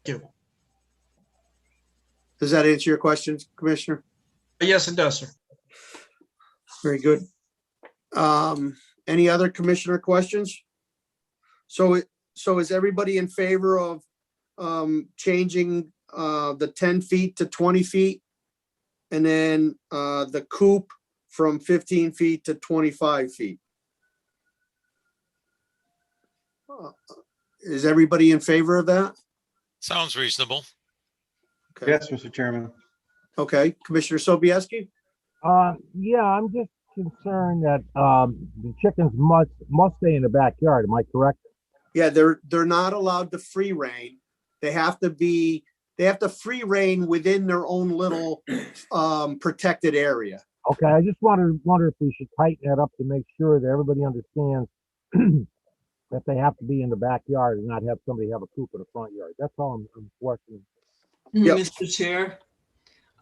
Thank you. Does that answer your question, Commissioner? Yes, it does, sir. Very good. Any other commissioner questions? So is everybody in favor of changing the 10 feet to 20 feet? And then the coop from 15 feet to 25 feet? Is everybody in favor of that? Sounds reasonable. Okay. Yes, Mr. Chairman. Okay, Commissioner Sobieski? Yeah, I'm just concerned that the chickens must stay in the backyard. Am I correct? Yeah, they're not allowed to free range. They have to free range within their own little protected area. Okay, I just wonder if we should tighten that up to make sure that everybody understands that they have to be in the backyard and not have somebody have a coop in the front yard. That's all I'm questioning. Yep. Mr. Chair,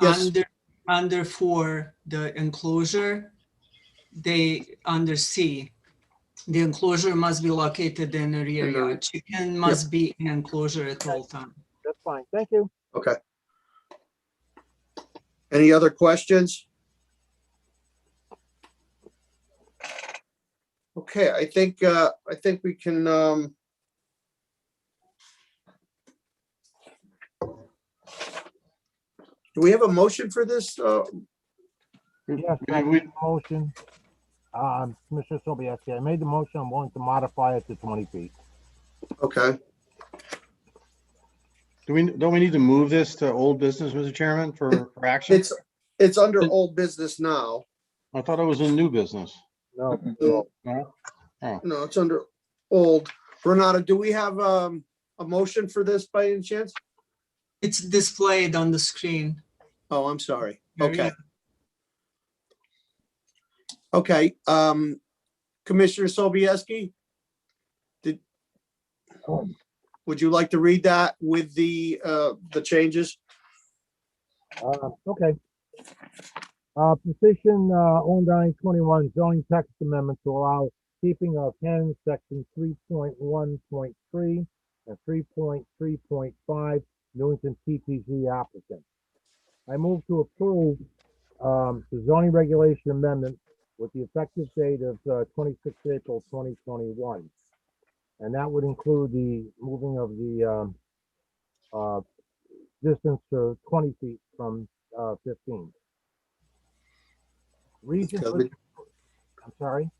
Yes. under 4, the enclosure, under C, the enclosure must be located in the rear yard. Chicken must be in enclosure at all times. That's fine. Thank you. Okay. Any other questions? Okay, I think we can do we have a motion for this? Yes, I made the motion. Commissioner Sobieski, I made the motion. I'm willing to modify it to 20 feet. Okay. Don't we need to move this to old business, Mr. Chairman, for action? It's under old business now. I thought it was in new business. No. No? No, it's under old. Renata, do we have a motion for this by any chance? It's displayed on the screen. Oh, I'm sorry. Okay. Okay, Commissioner Sobieski? Would you like to read that with the changes? Okay. Petition, Ondine 21 zoning text amendment to allow keeping of hens, section 3.1.3 and 3.3.5, Newington TPZ applicant. I move to approve the zoning regulation amendment with the effective date of 26 April 2021. And that would include the moving of the distance to 20 feet from 15. Reason for, I'm sorry?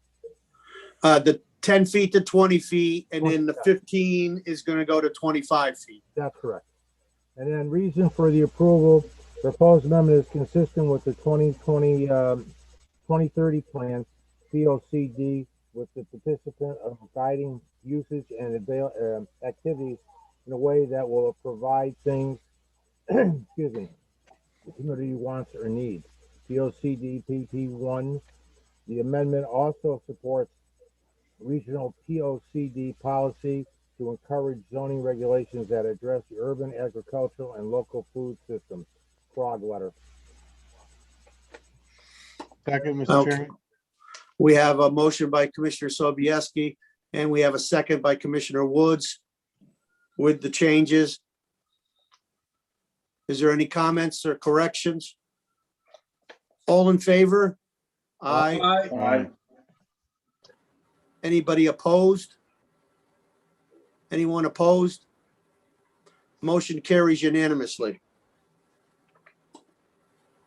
The 10 feet to 20 feet, and then the 15 is going to go to 25 feet. That's correct. And then reason for the approval, proposed amendment is consistent with the 2020, 2030 plan, COCD, with the participant of guiding usage and activities in a way that will provide things, excuse me, the community wants or needs. POCD PP1. The amendment also supports regional POCD policy to encourage zoning regulations that address the urban, agricultural, and local food systems. Frog letter. Second, Mr. Chairman. We have a motion by Commissioner Sobieski, and we have a second by Commissioner Woods with the changes. Is there any comments or corrections? All in favor? Aye. Aye. Anybody opposed? Anyone opposed? Motion carries unanimously.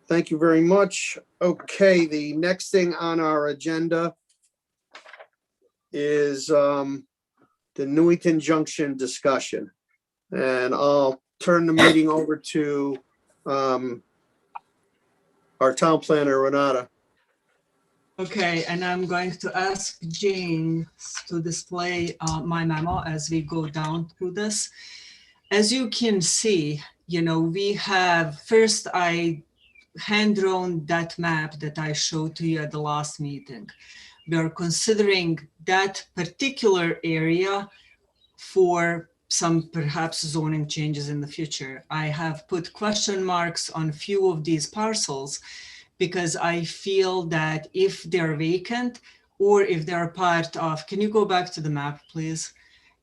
Thank you very much. Okay, the next thing on our agenda is the Newington Junction discussion. And I'll turn the meeting over to our town planner, Renata. Okay, and I'm going to ask Jane to display my memo as we go down through this. As you can see, we have, first I hand-drawn that map that I showed to you at the last meeting. We are considering that particular area for some perhaps zoning changes in the future. I have put question marks on a few of these parcels because I feel that if they're vacant or if they're part of, can you go back to the map, please?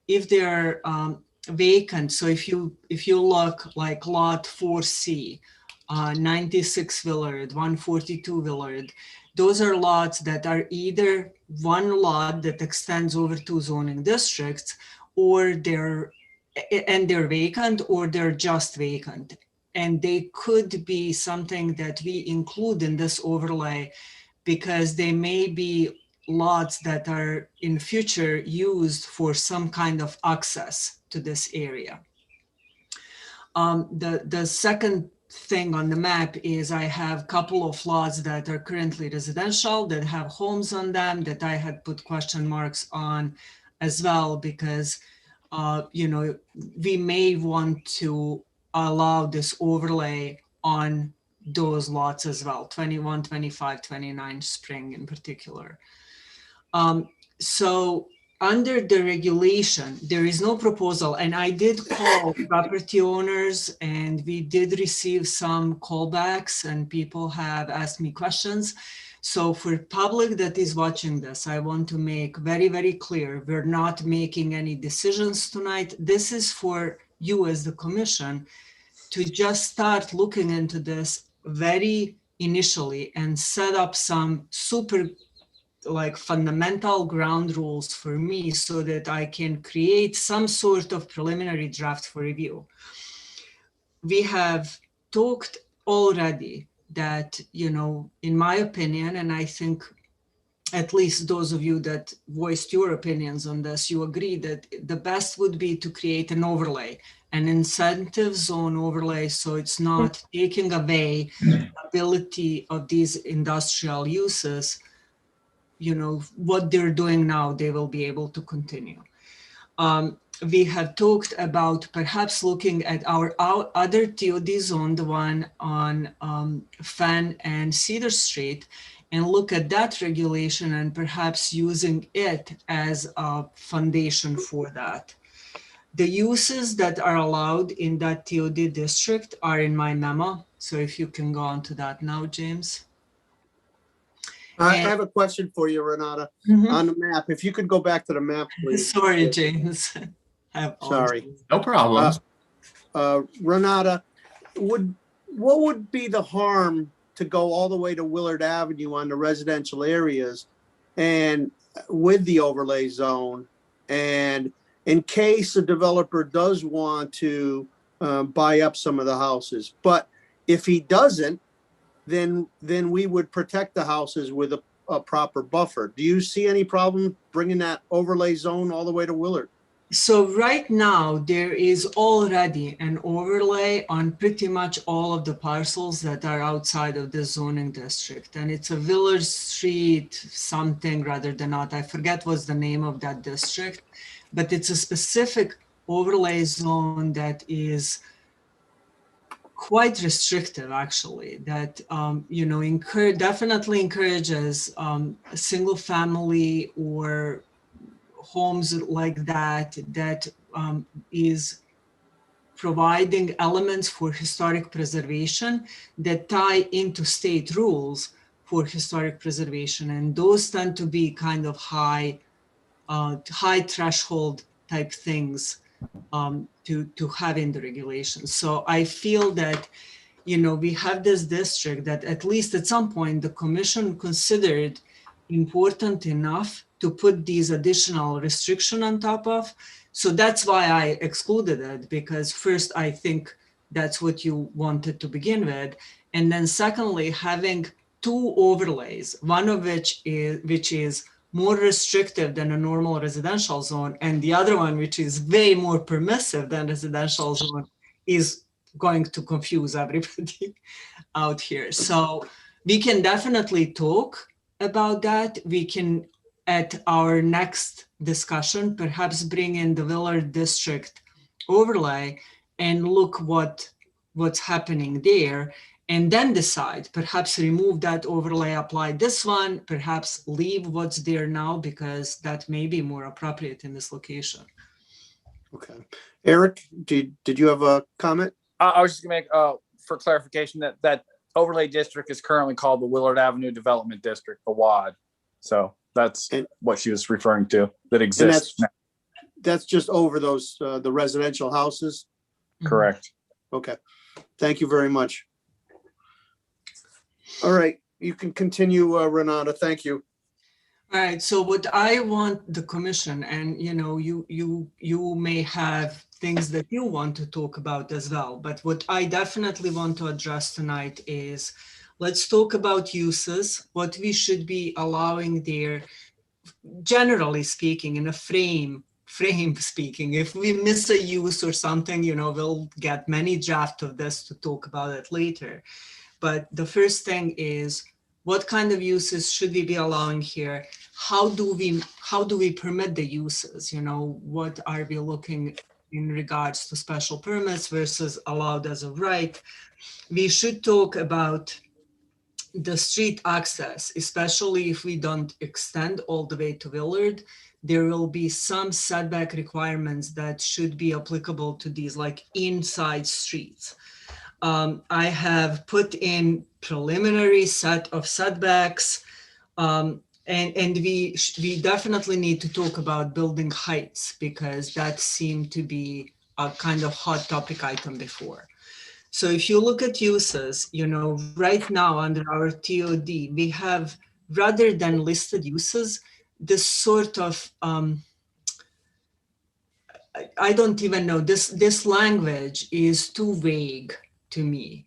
If they're vacant, so if you look like lot 4C, 96 Willard, 142 Willard, those are lots that are either one lot that extends over two zoning districts, or they're vacant, or they're just vacant. And they could be something that we include in this overlay because they may be lots that are in future used for some kind of access to this area. The second thing on the map is I have a couple of lots that are currently residential that have homes on them that I had put question marks on as well because we may want to allow this overlay on those lots as well, 21, 25, 29 Spring in particular. So under the regulation, there is no proposal, and I did call property owners and we did receive some callbacks and people have asked me questions. So for public that is watching this, I want to make very, very clear, we're not making any decisions tonight. This is for you as the commission to just start looking into this very initially and set up some super fundamental ground rules for me so that I can create some sort of preliminary draft for review. We have talked already that, in my opinion, and I think at least those of you that voiced your opinions on this, you agree that the best would be to create an overlay, an incentive zone overlay, so it's not taking away the ability of these industrial uses. What they're doing now, they will be able to continue. We have talked about perhaps looking at our other TOD zone, the one on Fenn and Cedar Street, and look at that regulation and perhaps using it as a foundation for that. The uses that are allowed in that TOD district are in my memo. So if you can go on to that now, James. I And- have a question for you, Renata, Mhm. on the map. If you could go back to the map, please. Sorry, James. I apologize. Sorry. No problem. Renata, what would be the harm to go all the way to Willard Avenue on the residential areas and with the overlay zone? And in case a developer does want to buy up some of the houses, but if he doesn't, then we would protect the houses with a proper buffer. Do you see any problem bringing that overlay zone all the way to Willard? So right now, there is already an overlay on pretty much all of the parcels that are outside of the zoning district. And it's a Village Street something rather than not. I forget what's the name of that district, but it's a specific overlay zone that is quite restrictive, actually, that, you know, definitely encourages single family or homes like that is providing elements for historic preservation that tie into state rules for historic preservation. And those tend to be kind of high threshold type things to have in the regulations. So I feel that, you know, we have this district that at least at some point the commission considered important enough to put these additional restriction on top of. So that's why I excluded it, because first, I think that's what you wanted to begin with. And then secondly, having two overlays, one of which is more restrictive than a normal residential zone, and the other one, which is way more permissive than residential zone, is going to confuse everybody out here. So we can definitely talk about that. We can, at our next discussion, perhaps bring in the Willard District overlay and look what's happening there, and then decide, perhaps remove that overlay, apply this one, perhaps leave what's there now, because that may be more appropriate in this location. Okay. Eric, did you have a comment? I was just gonna make, for clarification, that overlay district is currently called the Willard Avenue Development District, the WAD. So that's what she was referring to, that exists now. That's just over those, the residential houses? Correct. Okay. Thank you very much. All right, you can continue, Renata. Thank you. All right, so what I want the commission, and you know, you may have things that you want to talk about as well, but what I definitely want to address tonight is, let's talk about uses, what we should be allowing there, generally speaking, in a frame speaking. If we miss a use or something, you know, we'll get many drafts of this to talk about it later. But the first thing is, what kind of uses should we be allowing here? How do we permit the uses? You know, what are we looking in regards to special permits versus allowed as of right? We should talk about the street access, especially if we don't extend all the way to Willard. There will be some setback requirements that should be applicable to these, like inside streets. I have put in preliminary set of setbacks, and we definitely need to talk about building heights, because that seemed to be a kind of hot topic item before. So if you look at uses, you know, right now under our TOD, we have, rather than listed uses, this sort of, I don't even know, this language is too vague to me.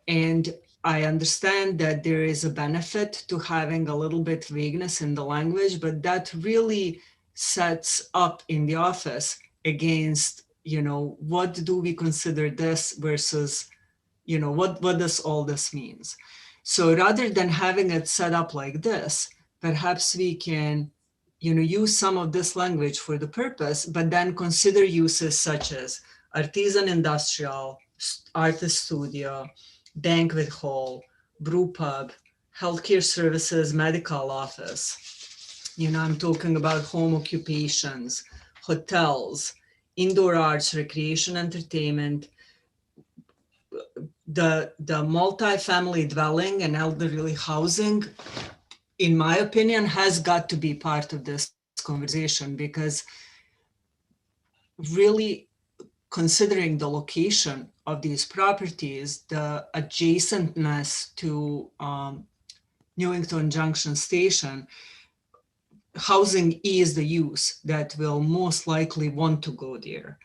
And I understand that there is a benefit to having a little bit vagueness in the language, but that really sets up in the office against, you know, what do we consider this versus, you know, what does all this means? So rather than having it set up like this, perhaps we can, you know, use some of this language for the purpose, but then consider uses such as artisan industrial, artist studio, banquet hall, brew pub, healthcare services, medical office. I'm talking about home occupations, hotels, indoor arts, recreation, entertainment, the multifamily dwelling and elderly housing, in my opinion, has got to be part of this conversation, because really considering the location of these properties, the adjacentness to Newington Junction Station, housing is the use that will most likely want to go there.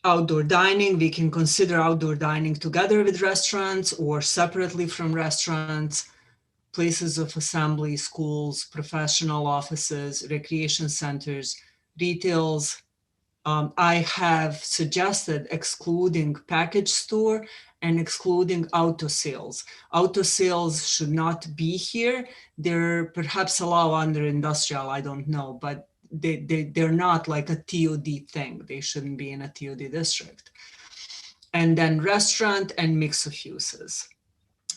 Outdoor dining, we can consider outdoor dining together with restaurants or separately from restaurants, places of assembly, schools, professional offices, recreation centers, retails. I have suggested excluding package store and excluding auto sales. Auto sales should not be here. They're perhaps allowed under industrial, I don't know, but they're not like a TOD thing. They shouldn't be in a TOD district. And then restaurant and mix of uses.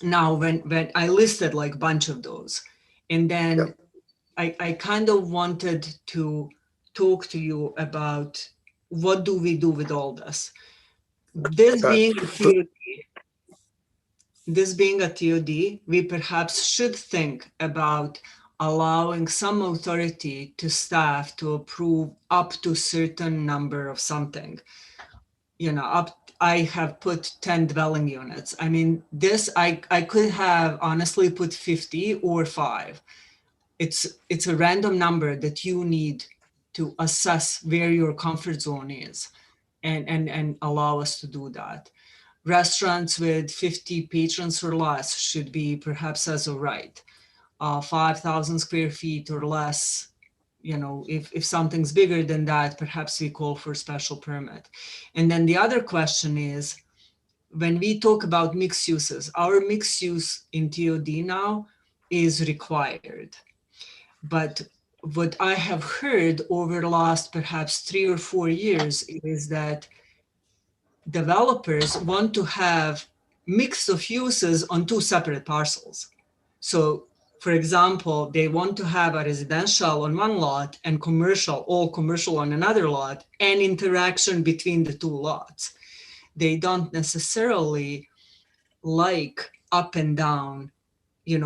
Now, when I listed like a bunch of those, and then I kind of wanted to talk to you about what do we do with all this. This being a TOD, we perhaps should think about allowing some authority to staff to approve up to certain number of something. I have put 10 dwelling units. I mean, this, I could have honestly put 50 or 5. It's a random number that you need to assess where your comfort zone is and allow us to do that. Restaurants with 50 patrons or less should be perhaps as a right. 5,000 square feet or less, if something's bigger than that, perhaps we call for special permit. And then the other question is, when we talk about mixed uses, our mixed use in TOD now is required. But what I have heard over the last perhaps 3 or 4 years is that developers want to have mix of uses on 2 separate parcels. So, for example, they want to have a residential on one lot and all commercial on another lot, and interaction between the 2 lots. They don't necessarily like up and down,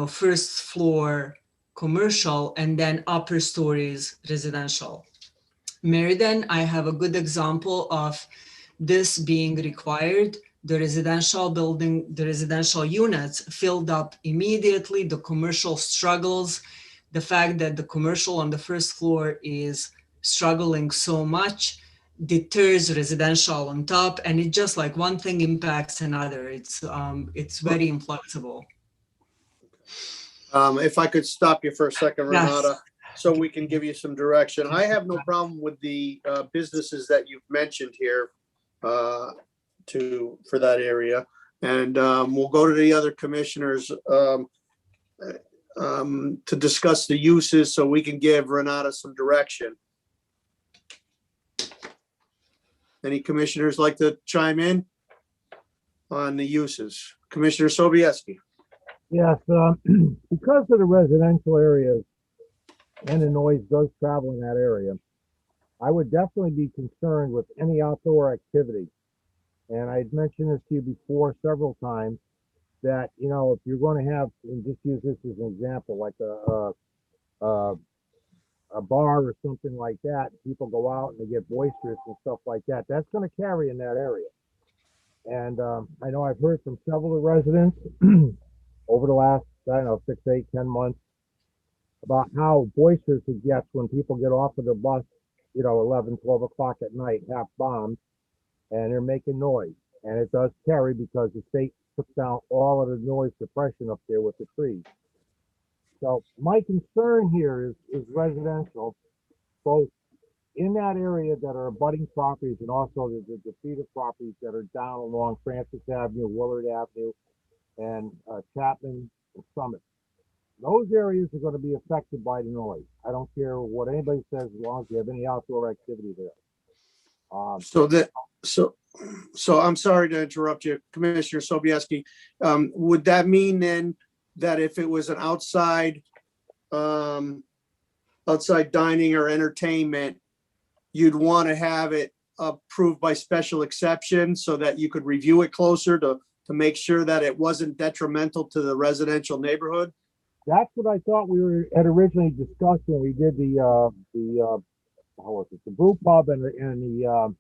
first floor commercial and then upper stories residential. Meriden, I have a good example of this being required. The residential building, the residential units filled up immediately, the commercial struggles, the fact that the commercial on the first floor is struggling so much deters residential on top, and it just like one thing impacts another. It's very inflexible. If I could stop you for a second, Yes. Renata, so we can give you some direction. I have no problem with the businesses that you've mentioned here for that area. And we'll go to the other commissioners to discuss the uses so we can give Renata some direction. Any commissioners like to chime in on the uses? Commissioner Sobieski. Yes, because of the residential areas and the noise does travel in that area, I would definitely be concerned with any outdoor activity. And I'd mentioned this to you before several times that, if you're going to have, and just use this as an example, like a bar or something like that, people go out and they get boisterous and stuff like that, that's going to carry in that area. And I know I've heard from several of the residents over the last, 6, 8, 10 months about how boisterous it gets when people get off of the bus, 11, 12 o'clock at night, half bombed, and they're making noise. And it does carry because the state took down all of the noise suppression up there with the trees. So my concern here is residential, both in that area that are abutting properties and also the feeder properties that are down along Francis Avenue, Willard Avenue, and Chapman and Summit. Those areas are going to be affected by the noise. I don't care what anybody says as long as you have any outdoor activity there. So I'm sorry to interrupt you, Commissioner Sobieski. Would that mean then that if it was an outside dining or entertainment, you'd want to have it approved by special exception so that you could review it closer to make sure that it wasn't detrimental to the residential neighborhood? That's what I thought had originally discussed when we did the how was it, the brew pub and the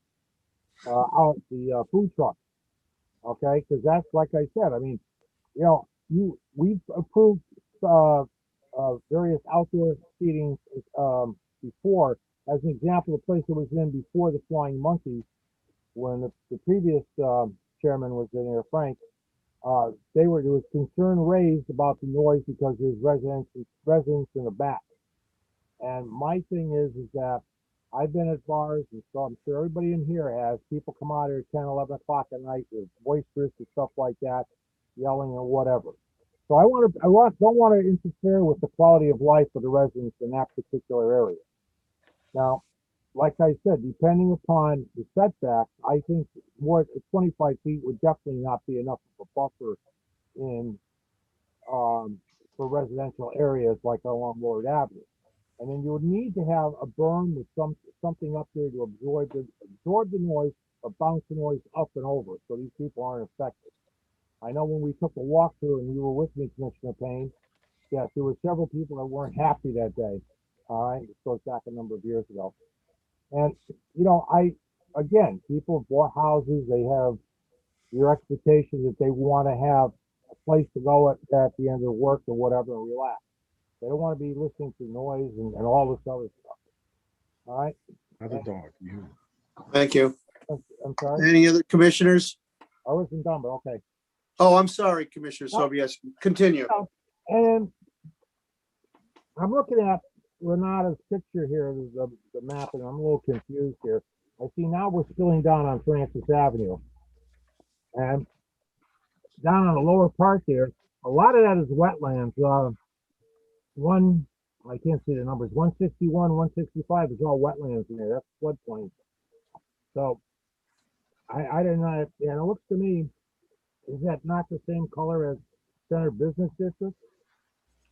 food truck. Okay, because that's like I said. I mean, we've approved various outdoor seating before. As an example, the place that was in before the Flying Monkey, when the previous chairman was in there, Frank, there was concern raised about the noise because there's residents in the back. And my thing is that I've been at bars, and so I'm sure everybody in here has, people come out here at 10, 11 o'clock at night with boisterous and stuff like that, yelling or whatever. So I don't want to interfere with the quality of life of the residents in that particular area. Now, like I said, depending upon the setback, I think more 25 feet would definitely not be enough of a buffer in for residential areas like along Lord Avenue. And then you would need to have a berm with something up there to absorb the noise or bounce the noise up and over, so these people aren't affected. I know when we took a walkthrough and you were with me, Commissioner Payne, yes, there were several people that weren't happy that day. All right, this goes back a number of years ago. And, people have bought houses, they have your expectation that they want to have a place to go at the end of work or whatever and relax. They don't want to be listening to noise and all this other stuff. All right? Another dog. You. Thank you. I'm sorry? Any other commissioners? I wasn't done, but okay. Oh, I'm sorry, Commissioner Sobies. Continue. And I'm looking at Renata's picture here, the map, and I'm a little confused here. I see now we're spilling down on Francis Avenue. And down on the lower part there, a lot of that is wetlands. I can't see the numbers, 161, 165 is all wetlands in there. That's floodplain. So I don't know. And it looks to me, is that not the same color as Center Business District?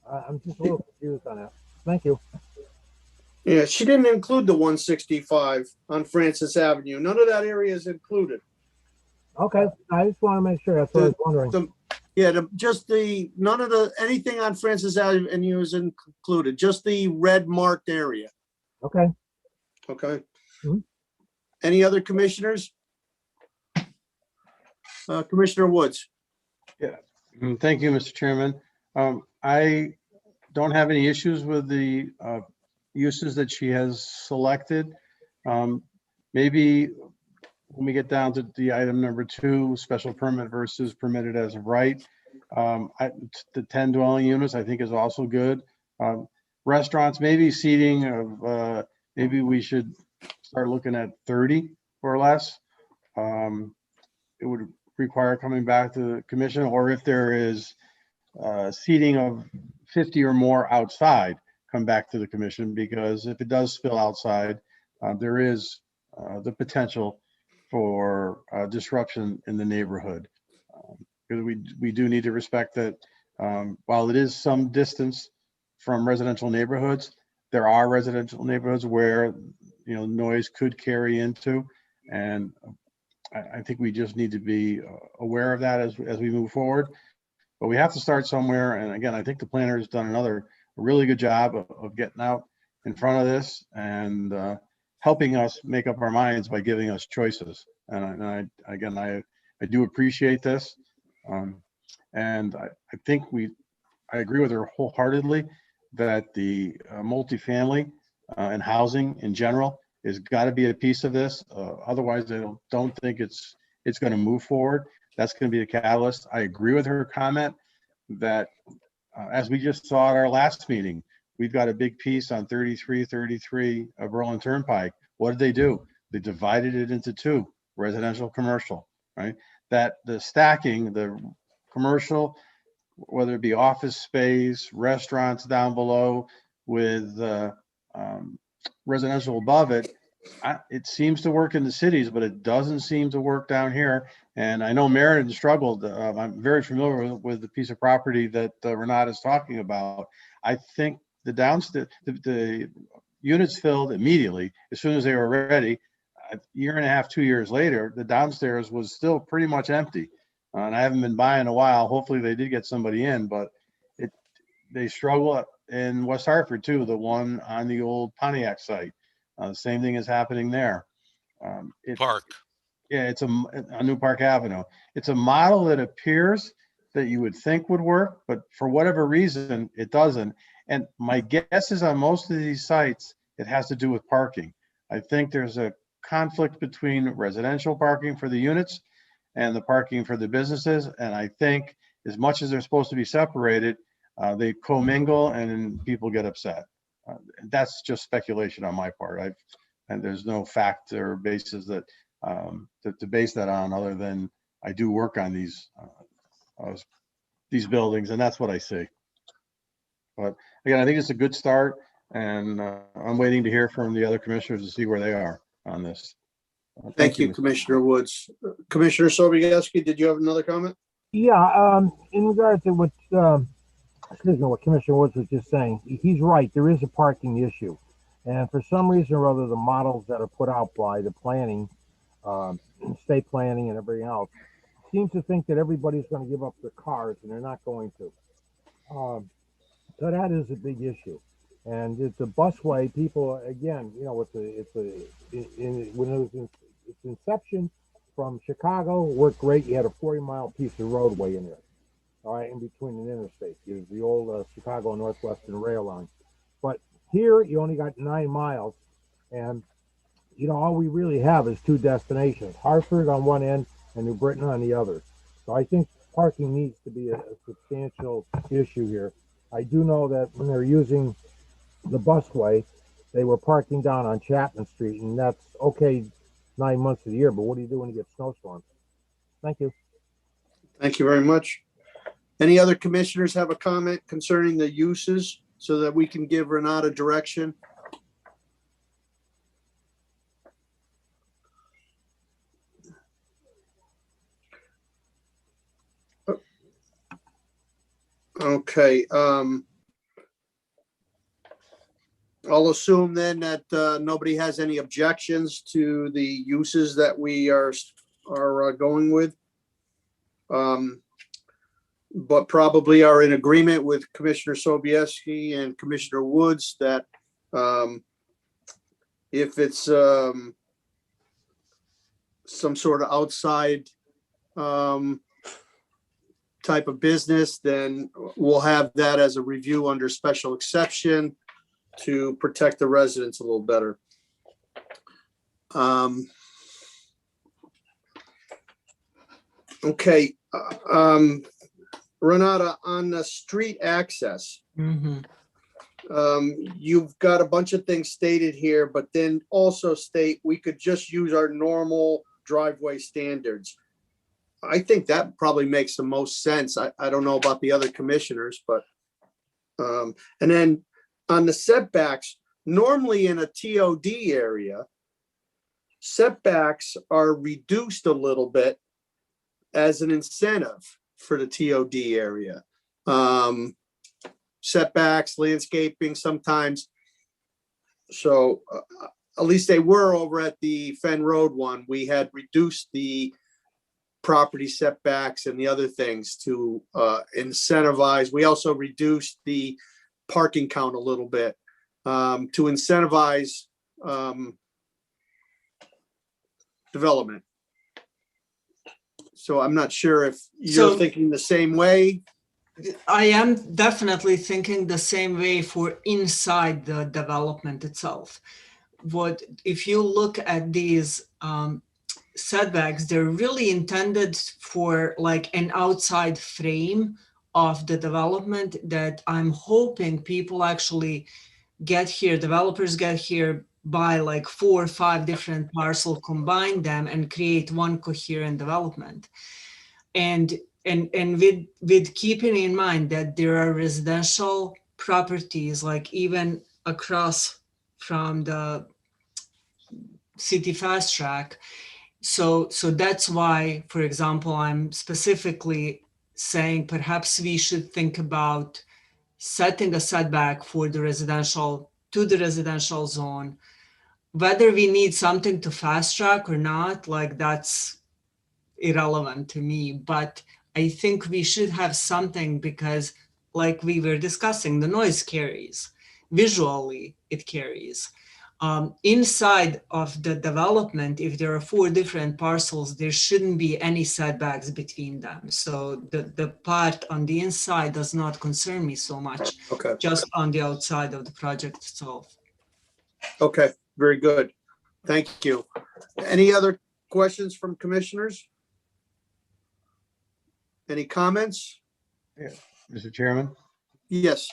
I'm just a little confused on that. Thank you. Yeah, she didn't include the 165 on Francis Avenue. None of that area is included. Okay, I just want to make sure. That's what I was wondering. None of anything on Francis Avenue is included, just the red marked area. Okay. Okay. Mhm. Any other commissioners? Commissioner Woods. Yeah, thank you, Mr. Chairman. I don't have any issues with the uses that she has selected. Maybe when we get down to the item number 2, special permit versus permitted as of right, the 10 dwelling units I think is also good. Restaurants, maybe seating of maybe we should start looking at 30 or less. It would require coming back to the commission, or if there is seating of 50 or more outside, come back to the commission, because if it does spill outside, there is the potential for disruption in the neighborhood. Because we do need to respect that while it is some distance from residential neighborhoods, there are residential neighborhoods where noise could carry into, and I think we just need to be aware of that as we move forward. But we have to start somewhere. And again, I think the planner has done another really good job of getting out in front of this and helping us make up our minds by giving us choices. And I do appreciate this. And I think I agree with her wholeheartedly that the multifamily and housing in general has got to be a piece of this. Otherwise, I don't think it's going to move forward. That's going to be a catalyst. I agree with her comment that as we just saw at our last meeting, we've got a big piece on 3333 of Berlin Turnpike. What did they do? They divided it into 2, residential, commercial, right? That the stacking, the commercial, whether it be office space, restaurants down below with residential above it, It seems to work in the cities, but it doesn't seem to work down here. And I know Meriden struggled. I'm very familiar with the piece of property that Renat is talking about. I think the downstairs, the units filled immediately as soon as they were ready. A year and a half, 2 years later, the downstairs was still pretty much empty. And I haven't been by in a while. Hopefully they did get somebody in, but they struggle in West Hartford too, the one on the old Pontiac site. The same thing is happening there. Park. Yeah, it's on New Park Avenue. It's a model that appears that you would think would work, but for whatever reason, it doesn't. And my guess is on most of these sites, it has to do with parking. I think there's a conflict between residential parking for the units and the parking for the businesses. And I think as much as they're supposed to be separated, they commingle and people get upset. That's just speculation on my part. And there's no fact or basis that to base that on, other than I do work on these buildings, and that's what I see. But again, I think it's a good start, and I'm waiting to hear from the other commissioners to see where they are on this. Thank you, Commissioner Woods. Commissioner Sobieski, did you have another comment? Yeah, in regard to what Commissioner Woods was just saying, he's right. There is a parking issue. And for some reason or other, the models that are put out by the planning, state planning and everything else, seem to think that everybody's going to give up their cars, and they're not going to. So that is a big issue. And it's a busway. People, again, you know, when it was in its inception from Chicago, worked great. You had a 40-mile piece of roadway in there, all right, in between an interstate. It was the old Chicago Northwestern Rail line. But here, you only got 9 miles, and you know, all we really have is 2 destinations: Hartford on one end and New Britain on the other. So I think parking needs to be a substantial issue here. I do know that when they're using the busway, they were parking down on Chapman Street, and that's okay 9 months of the year, but what do you do when you get snowstorms? Thank you. Thank you very much. Any other commissioners have a comment concerning the uses so that we can give Renata direction? Okay. I'll assume then that nobody has any objections to the uses that we are going with. But probably are in agreement with Commissioner Sobieski and Commissioner Woods that if it's some sort of outside type of business, then we'll have that as a review under special exception to protect the residents a little better. Okay. Renata, on the street access, you've got a bunch of things stated here, but then also state we could just use our normal driveway standards. I think that probably makes the most sense. I don't know about the other commissioners, but and then on the setbacks, normally in a TOD area, setbacks are reduced a little bit as an incentive for the TOD area. Setbacks, landscaping sometimes. So at least they were over at the Fen Road one. We had reduced the property setbacks and the other things to incentivize. We also reduced the parking count a little bit to incentivize development. So I'm not sure if you're thinking the same way. I am definitely thinking the same way for inside the development itself. If you look at these setbacks, they're really intended for like an outside frame of the development that I'm hoping people actually get here, developers get here, buy like 4 or 5 different parcels, combine them and create one coherent development. And with keeping in mind that there are residential properties, like even across from the city fast track. So that's why, for example, I'm specifically saying perhaps we should think about setting a setback for the residential, to the residential zone. Whether we need something to fast track or not, like that's irrelevant to me, but I think we should have something because like we were discussing, the noise carries. Visually, it carries. Inside of the development, if there are 4 different parcels, there shouldn't be any setbacks between them. So the part on the inside does not concern me so much, Okay, just on the outside of the project itself. okay, very good. Thank you. Any other questions from commissioners? Any comments? Mr. Chairman. Yes,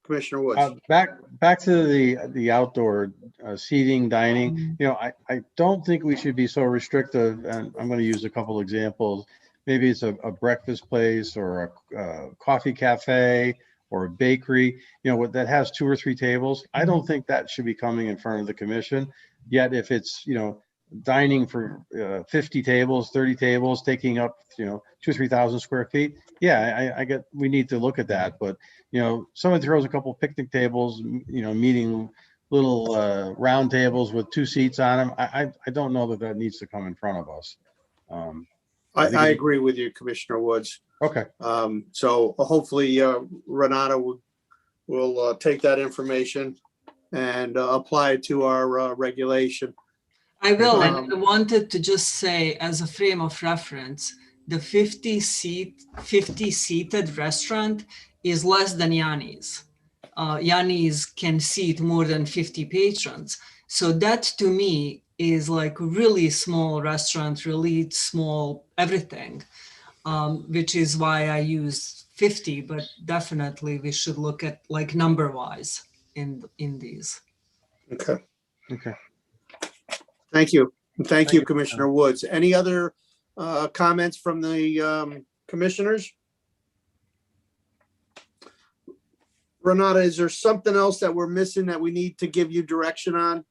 Commissioner Woods. Back to the outdoor seating, dining. You know, I don't think we should be so restrictive, and I'm going to use a couple examples. Maybe it's a breakfast place or a coffee cafe or a bakery, you know, that has 2 or 3 tables. I don't think that should be coming in front of the commission. Yet if it's, you know, dining for 50 tables, 30 tables, taking up, you know, 2,000 or 3,000 square feet. Yeah, I get, we need to look at that, but you know, someone throws a couple picnic tables, you know, meeting little round tables with 2 seats on them. I don't know that needs to come in front of us. I agree with you, Commissioner Woods. Okay. So hopefully Renata will take that information and apply it to our regulation. I will, and I wanted to just say as a frame of reference, the 50 seated restaurant is less than Yanni's. Yanni's can seat more than 50 patrons. So that to me is like really small restaurant, really small everything, which is why I use 50, but definitely we should look at like number wise in these. Okay. Okay. Thank you. Thank you, Commissioner Woods. Any other comments from the commissioners? Renata, is there something else that we're missing that we need to give you direction on?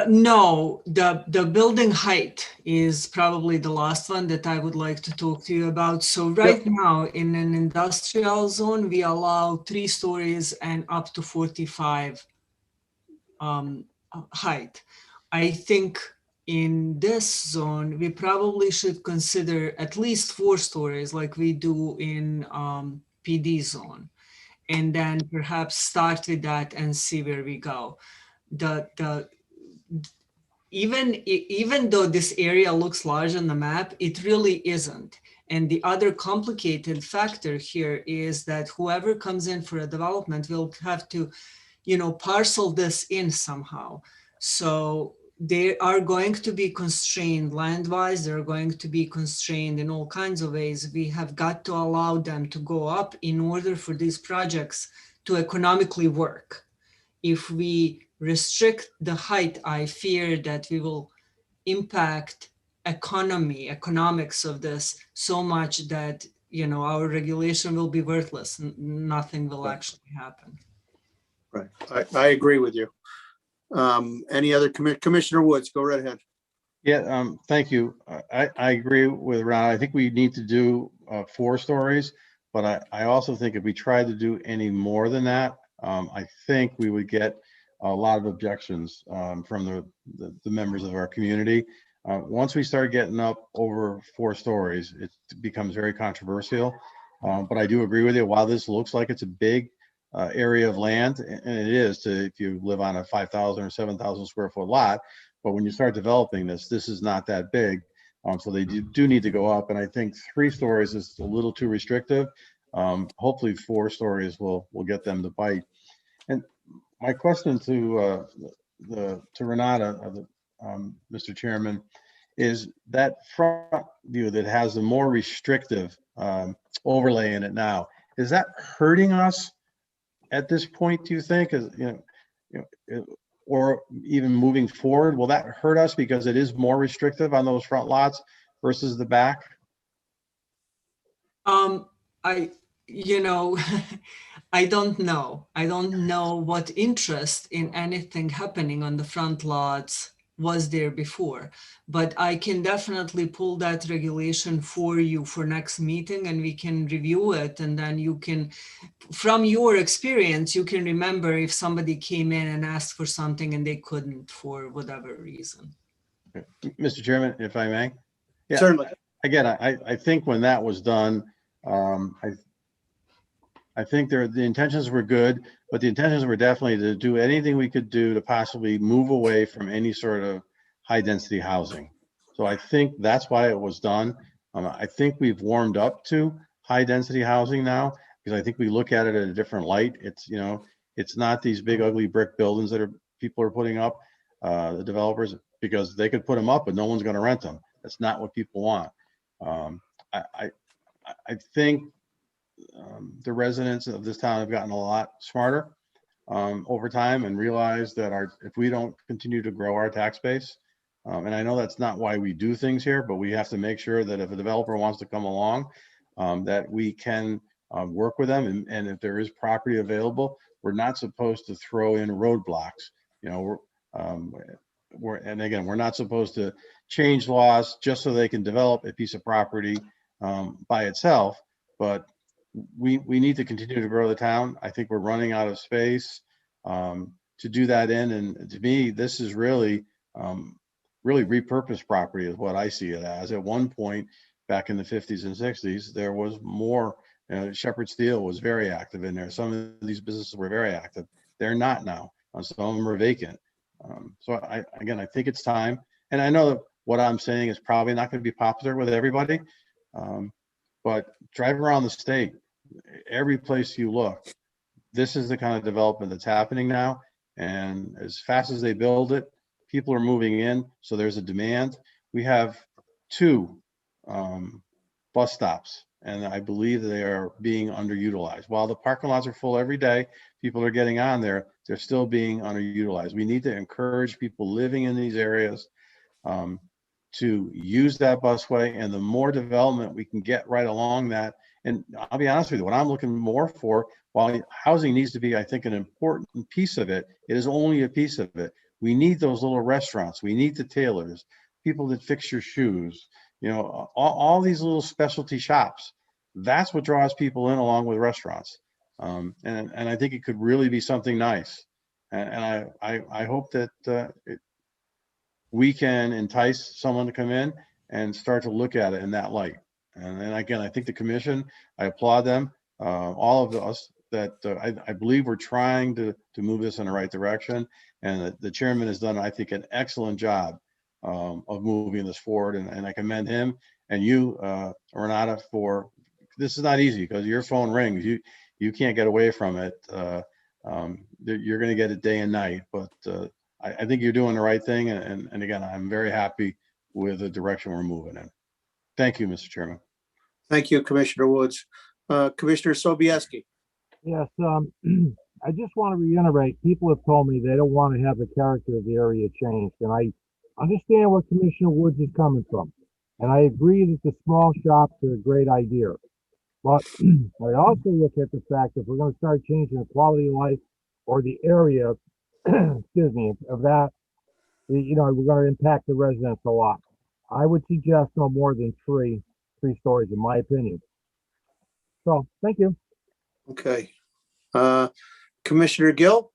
No, the building height is probably the last one that I would like to talk to you about. So right now in an industrial zone, we allow 3 stories and up to 45 height. I think in this zone, we probably should consider at least 4 stories like we do in PD zone. And then perhaps start with that and see where we go. Even though this area looks large on the map, it really isn't. And the other complicated factor here is that whoever comes in for a development will have to, you know, parcel this in somehow. So they are going to be constrained land-wise, they're going to be constrained in all kinds of ways. We have got to allow them to go up in order for these projects to economically work. If we restrict the height, I fear that we will impact economics of this so much that, you know, our regulation will be worthless. Nothing will actually happen. Right. I agree with you. Any other Commissioner Woods, go right ahead. Yeah, thank you. I agree with Ron. I think we need to do 4 stories, but I also think if we tried to do any more than that, I think we would get a lot of objections from the members of our community. Once we start getting up over 4 stories, it becomes very controversial. But I do agree with you. While this looks like it's a big area of land, and it is if you live on a 5,000 or 7,000 square foot lot, but when you start developing this is not that big. So they do need to go up, and I think 3 stories is a little too restrictive. Hopefully 4 stories will get them to bite. And my question to Renata, Mr. Chairman, is that front view that has a more restrictive overlay in it now, is that hurting us at this point, do you think? Or even moving forward, will that hurt us because it is more restrictive on those front lots versus the back? You know, I don't know. I don't know what interest in anything happening on the front lots was there before. But I can definitely pull that regulation for you for next meeting, and we can review it, and then you can, from your experience, you can remember if somebody came in and asked for something and they couldn't for whatever reason. Mr. Chairman, if I may? Yeah, Certainly. again, I think when that was done, I think the intentions were good, but the intentions were definitely to do anything we could do to possibly move away from any sort of high density housing. So I think that's why it was done. I think we've warmed up to high density housing now, because I think we look at it in a different light. It's, you know, it's not these big ugly brick buildings that people are putting up, the developers, because they could put them up, but no one's going to rent them. That's not what people want. I think the residents of this town have gotten a lot smarter over time and realized that if we don't continue to grow our tax base, and I know that's not why we do things here, but we have to make sure that if a developer wants to come along, that we can work with them. And if there is property available, we're not supposed to throw in roadblocks. You know, and again, we're not supposed to change laws just so they can develop a piece of property by itself. But we need to continue to grow the town. I think we're running out of space to do that in. And to me, this is really repurposed property is what I see it as. At one point back in the 50s and 60s, there was more, Shepherd Steel was very active in there. Some of these businesses were very active. They're not now. Some of them are vacant. So I think it's time. And I know that what I'm saying is probably not going to be popular with everybody. But drive around the state, every place you look, this is the kind of development that's happening now. And as fast as they build it, people are moving in. So there's a demand. We have 2 bus stops, and I believe they are being underutilized. While the parking lots are full every day, people are getting on there, they're still being underutilized. We need to encourage people living in these areas to use that busway, and the more development we can get right along that. And I'll be honest with you, what I'm looking more for, while housing needs to be, I think, an important piece of it, it is only a piece of it. We need those little restaurants. We need the tailors, people that fix your shoes, all these little specialty shops. That's what draws people in along with restaurants. And I think it could really be something nice. And I hope that we can entice someone to come in and start to look at it in that light. And then again, I think the commission, I applaud them, all of us, that I believe we're trying to move this in the right direction. And the chairman has done, I think, an excellent job of moving this forward. And I commend him and you, Renata, for, this is not easy because your phone rings. You can't get away from it. You're going to get it day and night, but I think you're doing the right thing. And again, I'm very happy with the direction we're moving in. Thank you, Mr. Chairman. Thank you, Commissioner Woods. Commissioner Sobieski. Yes, I just want to reiterate, people have told me they don't want to have the character of the area changed, and I understand where Commissioner Woods is coming from. And I agree that the small shops are a great idea. But I also look at the fact that if we're going to start changing the quality of life or the area, excuse me, of that, we're going to impact the residents a lot. I would suggest no more than three stories, in my opinion. So, thank you. Okay. Commissioner Gill?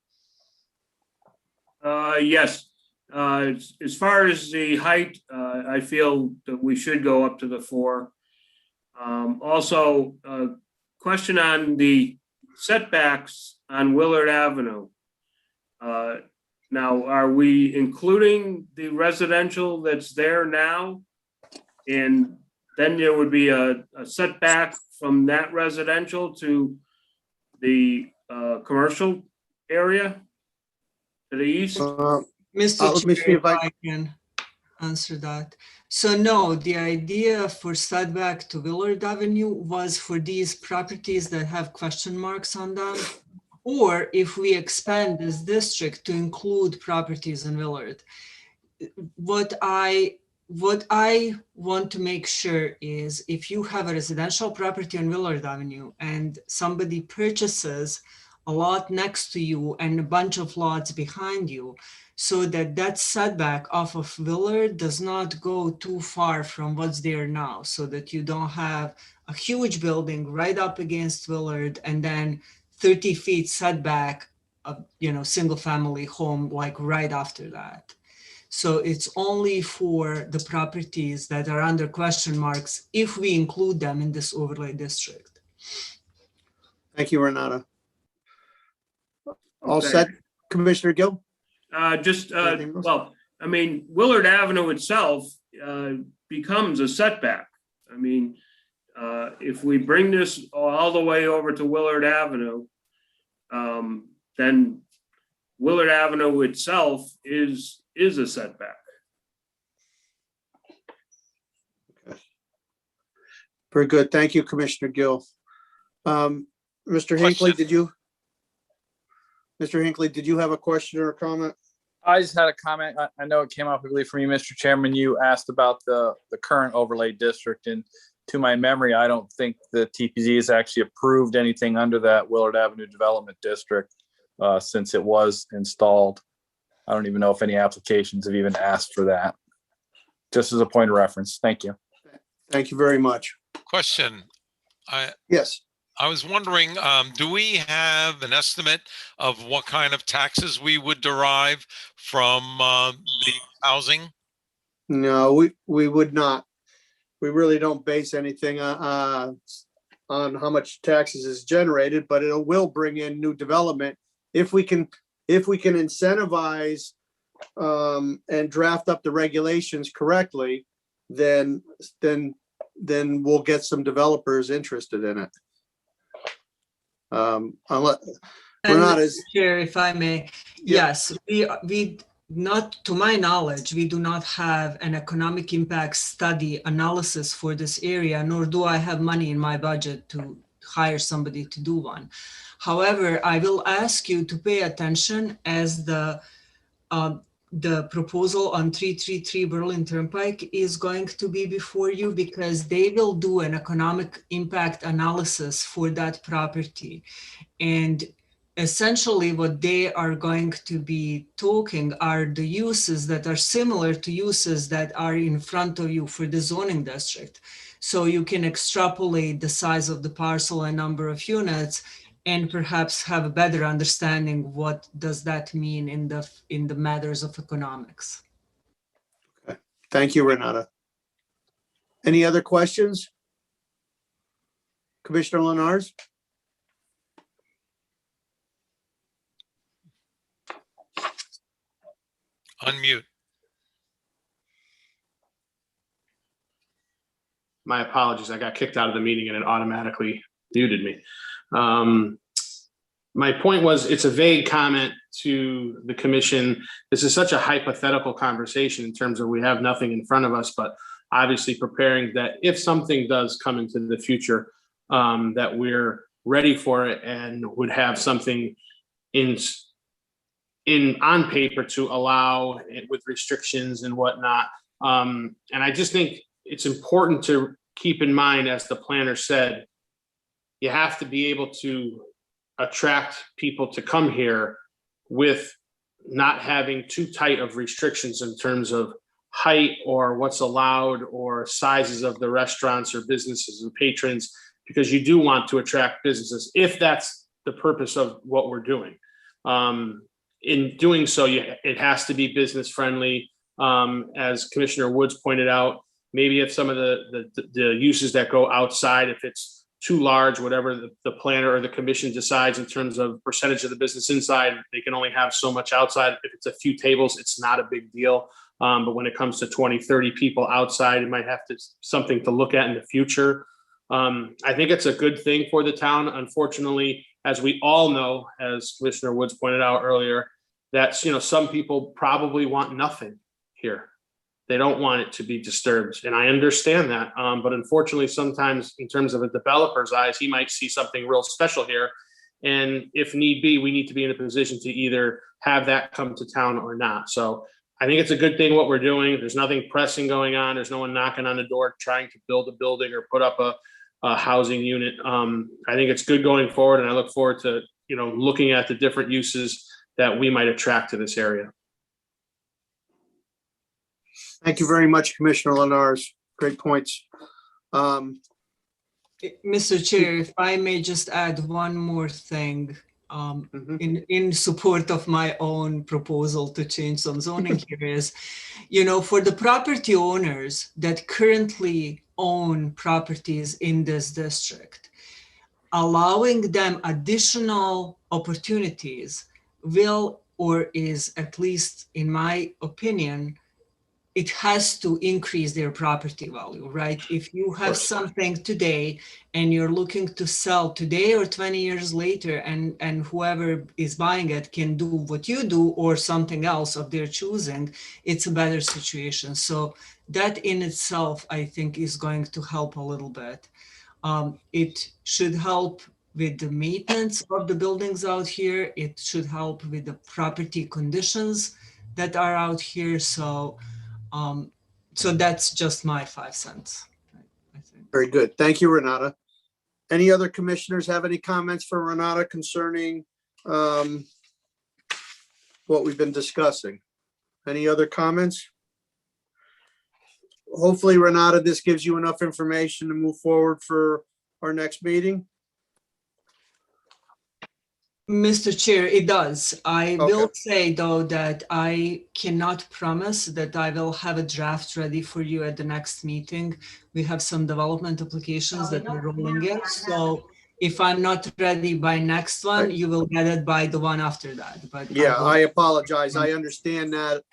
Yes. As far as the height, I feel that we should go up to the 4. Also, question on the setbacks on Willard Avenue. Now, are we including the residential that's there now? And then there would be a setback from that residential to the commercial area to the east? Mr. Chair, if I can answer that. So no, the idea for setback to Willard Avenue was for these properties that have question marks on them, or if we expand this district to include properties in Willard. What I want to make sure is if you have a residential property on Willard Avenue and somebody purchases a lot next to you and a bunch of lots behind you, so that that setback off of Willard does not go too far from what's there now, so that you don't have a huge building right up against Willard and then 30 feet setback of, single family home like right after that. So it's only for the properties that are under question marks if we include them in this overlay district. Thank you, Renata. All Okay. set, Commissioner Gill? Well, I mean, Willard Avenue itself becomes a setback. I mean, if we bring this all the way over to Willard Avenue, then Willard Avenue itself is a setback. Okay. Very good. Thank you, Commissioner Gill. Mr. Hinckley, Mr. Hinckley, did you have a question or a comment? I just had a comment. I know it came up, I believe, from you, Mr. Chairman. You asked about the current overlay district, and to my memory, I don't think the TPZ has actually approved anything under that Willard Avenue Development District since it was installed. I don't even know if any applications have even asked for that. Just as a point of reference. Thank you. Thank you very much. Question. Yes. I was wondering, do we have an estimate of what kind of taxes we would derive from the housing? No, we would not. We really don't base anything on how much taxes is generated, but it will bring in new development if we can incentivize and draft up the regulations correctly. Then we'll get some developers interested in it. Chair, if I may, yes, we not, to my knowledge, we do not have an economic impact study analysis for this area, nor do I have money in my budget to hire somebody to do one. However, I will ask you to pay attention as the proposal on 333 Berlin Turnpike is going to be before you, because they will do an economic impact analysis for that property. And essentially what they are going to be talking are the uses that are similar to uses that are in front of you for the zoning district. So you can extrapolate the size of the parcel and number of units and perhaps have a better understanding what does that mean in the matters of economics. Okay. Thank you, Renata. Any other questions? Commissioner Lenars? Unmute. My apologies. I got kicked out of the meeting and it automatically muted me. My point was, it's a vague comment to the commission. This is such a hypothetical conversation in terms of we have nothing in front of us, but obviously preparing that if something does come into the future, that we're ready for it and would have something on paper to allow it with restrictions and whatnot. And I just think it's important to keep in mind, as the planner said, you have to be able to attract people to come here with not having too tight of restrictions in terms of height or what's allowed or sizes of the restaurants or businesses and patrons, because you do want to attract businesses if that's the purpose of what we're doing. In doing so, it has to be business friendly. As Commissioner Woods pointed out, maybe if some of the uses that go outside, if it's too large, whatever the planner or the commission decides in terms of percentage of the business inside, they can only have so much outside. If it's a few tables, it's not a big deal. But when it comes to 20, 30 people outside, it might have something to look at in the future. I think it's a good thing for the town. Unfortunately, as we all know, as Commissioner Woods pointed out earlier, that some people probably want nothing here. They don't want it to be disturbed. And I understand that. But unfortunately, sometimes in terms of a developer's eyes, he might see something real special here. And if need be, we need to be in a position to either have that come to town or not. So I think it's a good thing what we're doing. There's nothing pressing going on. There's no one knocking on the door trying to build a building or put up a housing unit. I think it's good going forward, and I look forward to looking at the different uses that we might attract to this area. Thank you very much, Commissioner Linares. Great points. Mr. Chair, if I may just add one more thing, in support of my own proposal to change some zoning here is, for the property owners that currently own properties in this district, allowing them additional opportunities will, or is, at least in my opinion, it has to increase their property value, right? If you have something today and you're looking to sell today or 20 years later, and whoever is buying it can do what you do or something else of their choosing, it's a better situation. So that in itself, I think, is going to help a little bit. It should help with the maintenance of the buildings out here. It should help with the property conditions that are out here. So that's just my 5 cents, I think. Very good. Thank you, Renata. Any other commissioners have any comments for Renata concerning what we've been discussing? Any other comments? Hopefully, Renata, this gives you enough information to move forward for our next meeting. Mr. Chair, it does. I Okay. will say, though, that I cannot promise that I will have a draft ready for you at the next meeting. We have some development applications that we're rolling in. So if I'm not ready by next one, you will get it by the one after that. But Yeah, I apologize. I understand that.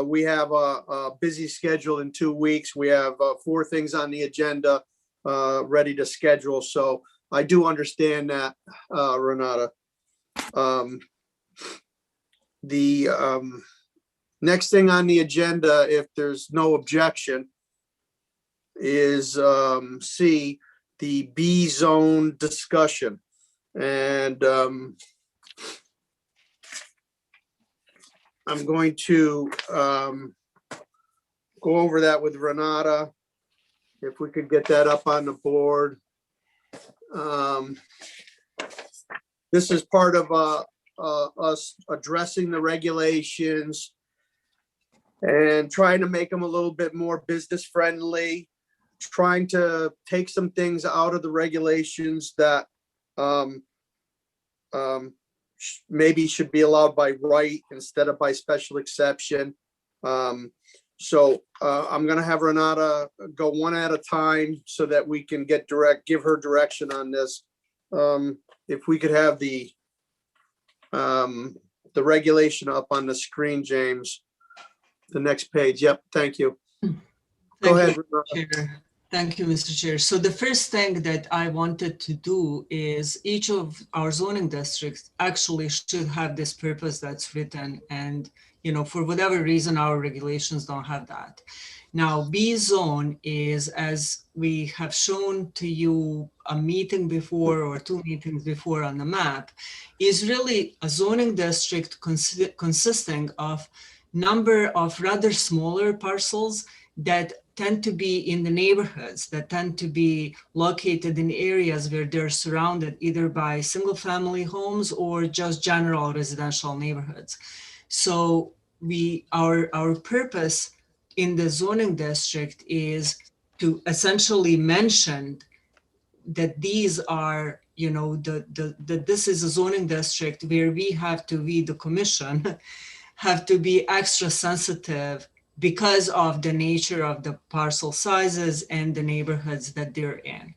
We have a busy schedule in 2 weeks. We have 4 things on the agenda ready to schedule. So I do understand that, Renata. The next thing on the agenda, if there's no objection, is C, the B zone discussion. And I'm going to go over that with Renata. If we could get that up on the board. This is part of us addressing the regulations and trying to make them a little bit more business friendly, trying to take some things out of the regulations that maybe should be allowed by right instead of by special exception. So I'm going to have Renata go one at a time so that we can give her direction on this. If we could have the regulation up on the screen, James, the next page. Yep. Thank you. Go ahead, Renata. Thank you, Mr. Chair. So the first thing that I wanted to do is each of our zoning districts actually should have this purpose that's written, and for whatever reason, our regulations don't have that. Now, B zone is, as we have shown to you a meeting before or 2 meetings before on the map, is really a zoning district consisting of number of rather smaller parcels that tend to be in the neighborhoods, that tend to be located in areas where they're surrounded either by single family homes or just general residential neighborhoods. So our purpose in the zoning district is to essentially mention that these are, that this is a zoning district where we, the commission, have to be extra sensitive because of the nature of the parcel sizes and the neighborhoods that they're in.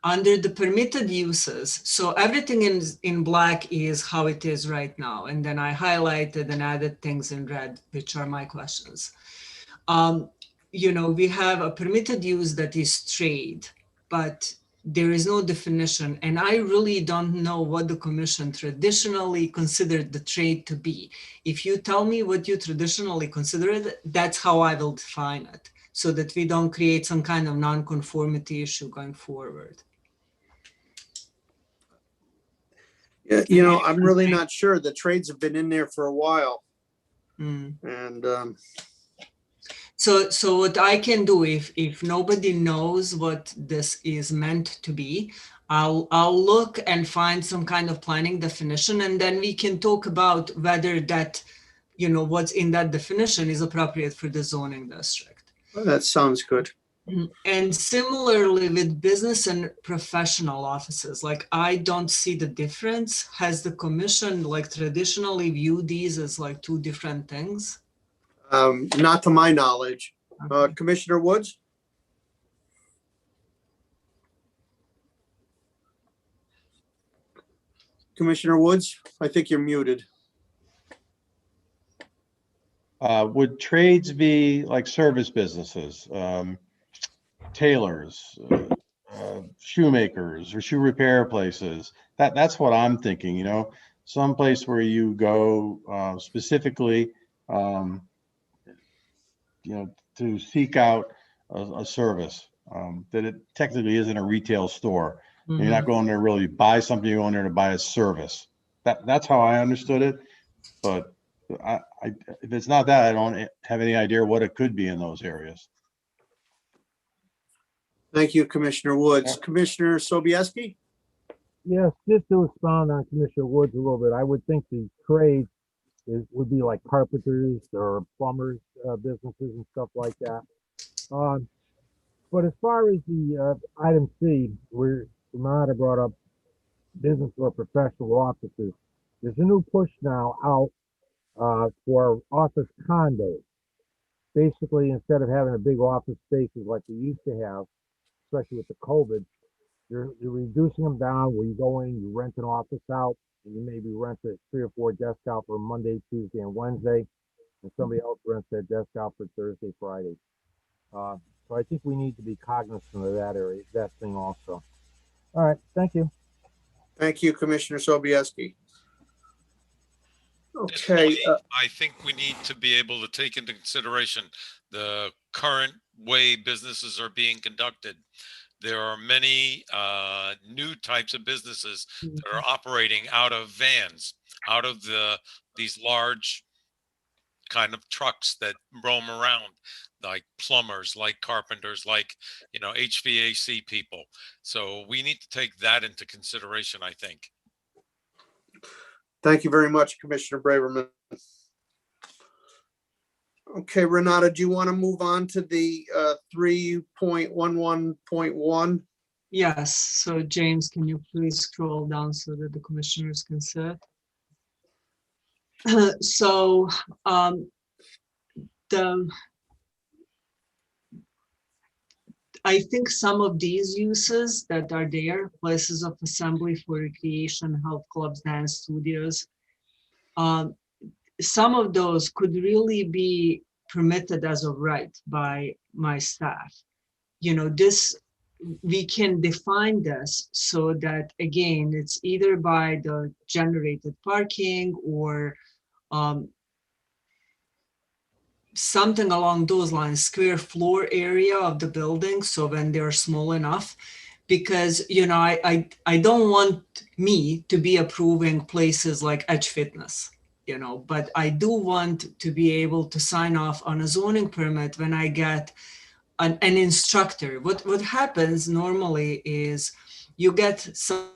Under the permitted uses, so everything in black is how it is right now. And then I highlighted and added things in red, which are my questions. We have a permitted use that is trade, but there is no definition. And I really don't know what the commission traditionally considered the trade to be. If you tell me what you traditionally consider it, that's how I will define it, so that we don't create some kind of non-conformity issue going forward. Yeah, I'm really not sure. The trades have been in there for a while. And so what I can do, if nobody knows what this is meant to be, I'll look and find some kind of planning definition, and then we can talk about whether that, what's in that definition is appropriate for the zoning district. That sounds good. And similarly with business and professional offices, like I don't see the difference. Has the commission like traditionally viewed these as like two different things? Not to my knowledge. Okay. Commissioner Woods? Commissioner Woods, I think you're muted. Would trades be like service businesses, tailors, shoemakers or shoe repair places? That's what I'm thinking, some place where you go specifically, to seek out a service that it technically isn't a retail store. You're not going there really to buy something, you're going there to buy a service. That's how I understood it. But if it's not that, I don't have any idea what it could be in those areas. Thank you, Commissioner Woods. Commissioner Sobieski? Yes, just to expound on Commissioner Woods a little bit, I would think the trade would be like carpenters or plumbers businesses and stuff like that. But as far as the item C, where Renata brought up business or professional offices, there's a new push now out for office condos. Basically, instead of having a big office spaces like we used to have, especially with the COVID, you're reducing them down where you go in, you rent an office out, and you maybe rent a 3 or 4 desk out for Monday, Tuesday, and Wednesday, and somebody else rents their desk out for Thursday, Friday. So I think we need to be cognizant of that area, that thing also. All right, thank you. Thank you, Commissioner Sobieski. Okay. I think we need to be able to take into consideration the current way businesses are being conducted. There are many new types of businesses that are operating out of vans, out of these large kind of trucks that roam around, like plumbers, like carpenters, like HVAC people. So we need to take that into consideration, I think. Thank you very much, Commissioner Braverman. Okay, Renata, do you want to move on to the 3.11.1? Yes, so James, can you please scroll down so that the commissioners can see it? So I think some of these uses that are there, places of assembly for recreation, health clubs, dance studios, some of those could really be permitted as of right by my staff. We can define this so that, again, it's either by the generated parking or something along those lines, square floor area of the building. So when they're small enough, because, I don't want me to be approving places like Edge Fitness, but I do want to be able to sign off on a zoning permit when I get an instructor. What happens normally is you get some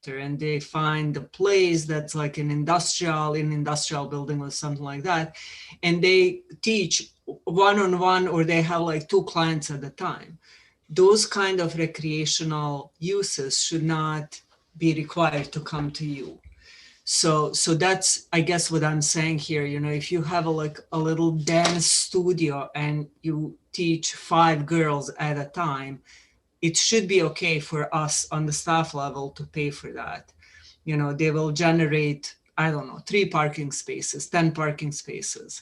and they find a place that's like an industrial building or something like that, and they teach one-on-one, or they have like 2 clients at a time. Those kind of recreational uses should not be required to come to you. So that's, I guess, what I'm saying here. If you have a little dance studio and you teach 5 girls at a time, it should be okay for us on the staff level to pay for that. They will generate, I don't know, 3 parking spaces, 10 parking spaces.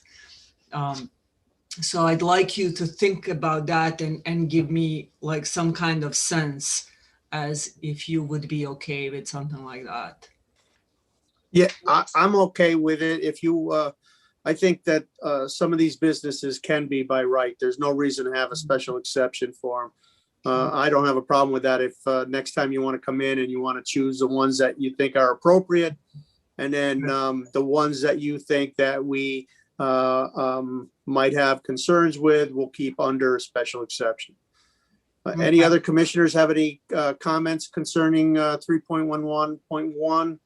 So I'd like you to think about that and give me like some kind of sense as if you would be okay with something like that. Yeah, I'm okay with it. If you, I think that some of these businesses can be by right. There's no reason to have a special exception for them. I don't have a problem with that. If next time you want to come in and you want to choose the ones that you think are appropriate, and then the ones that you think that we might have concerns with, we'll keep under a special exception. Any other commissioners have any comments concerning 3.11.1?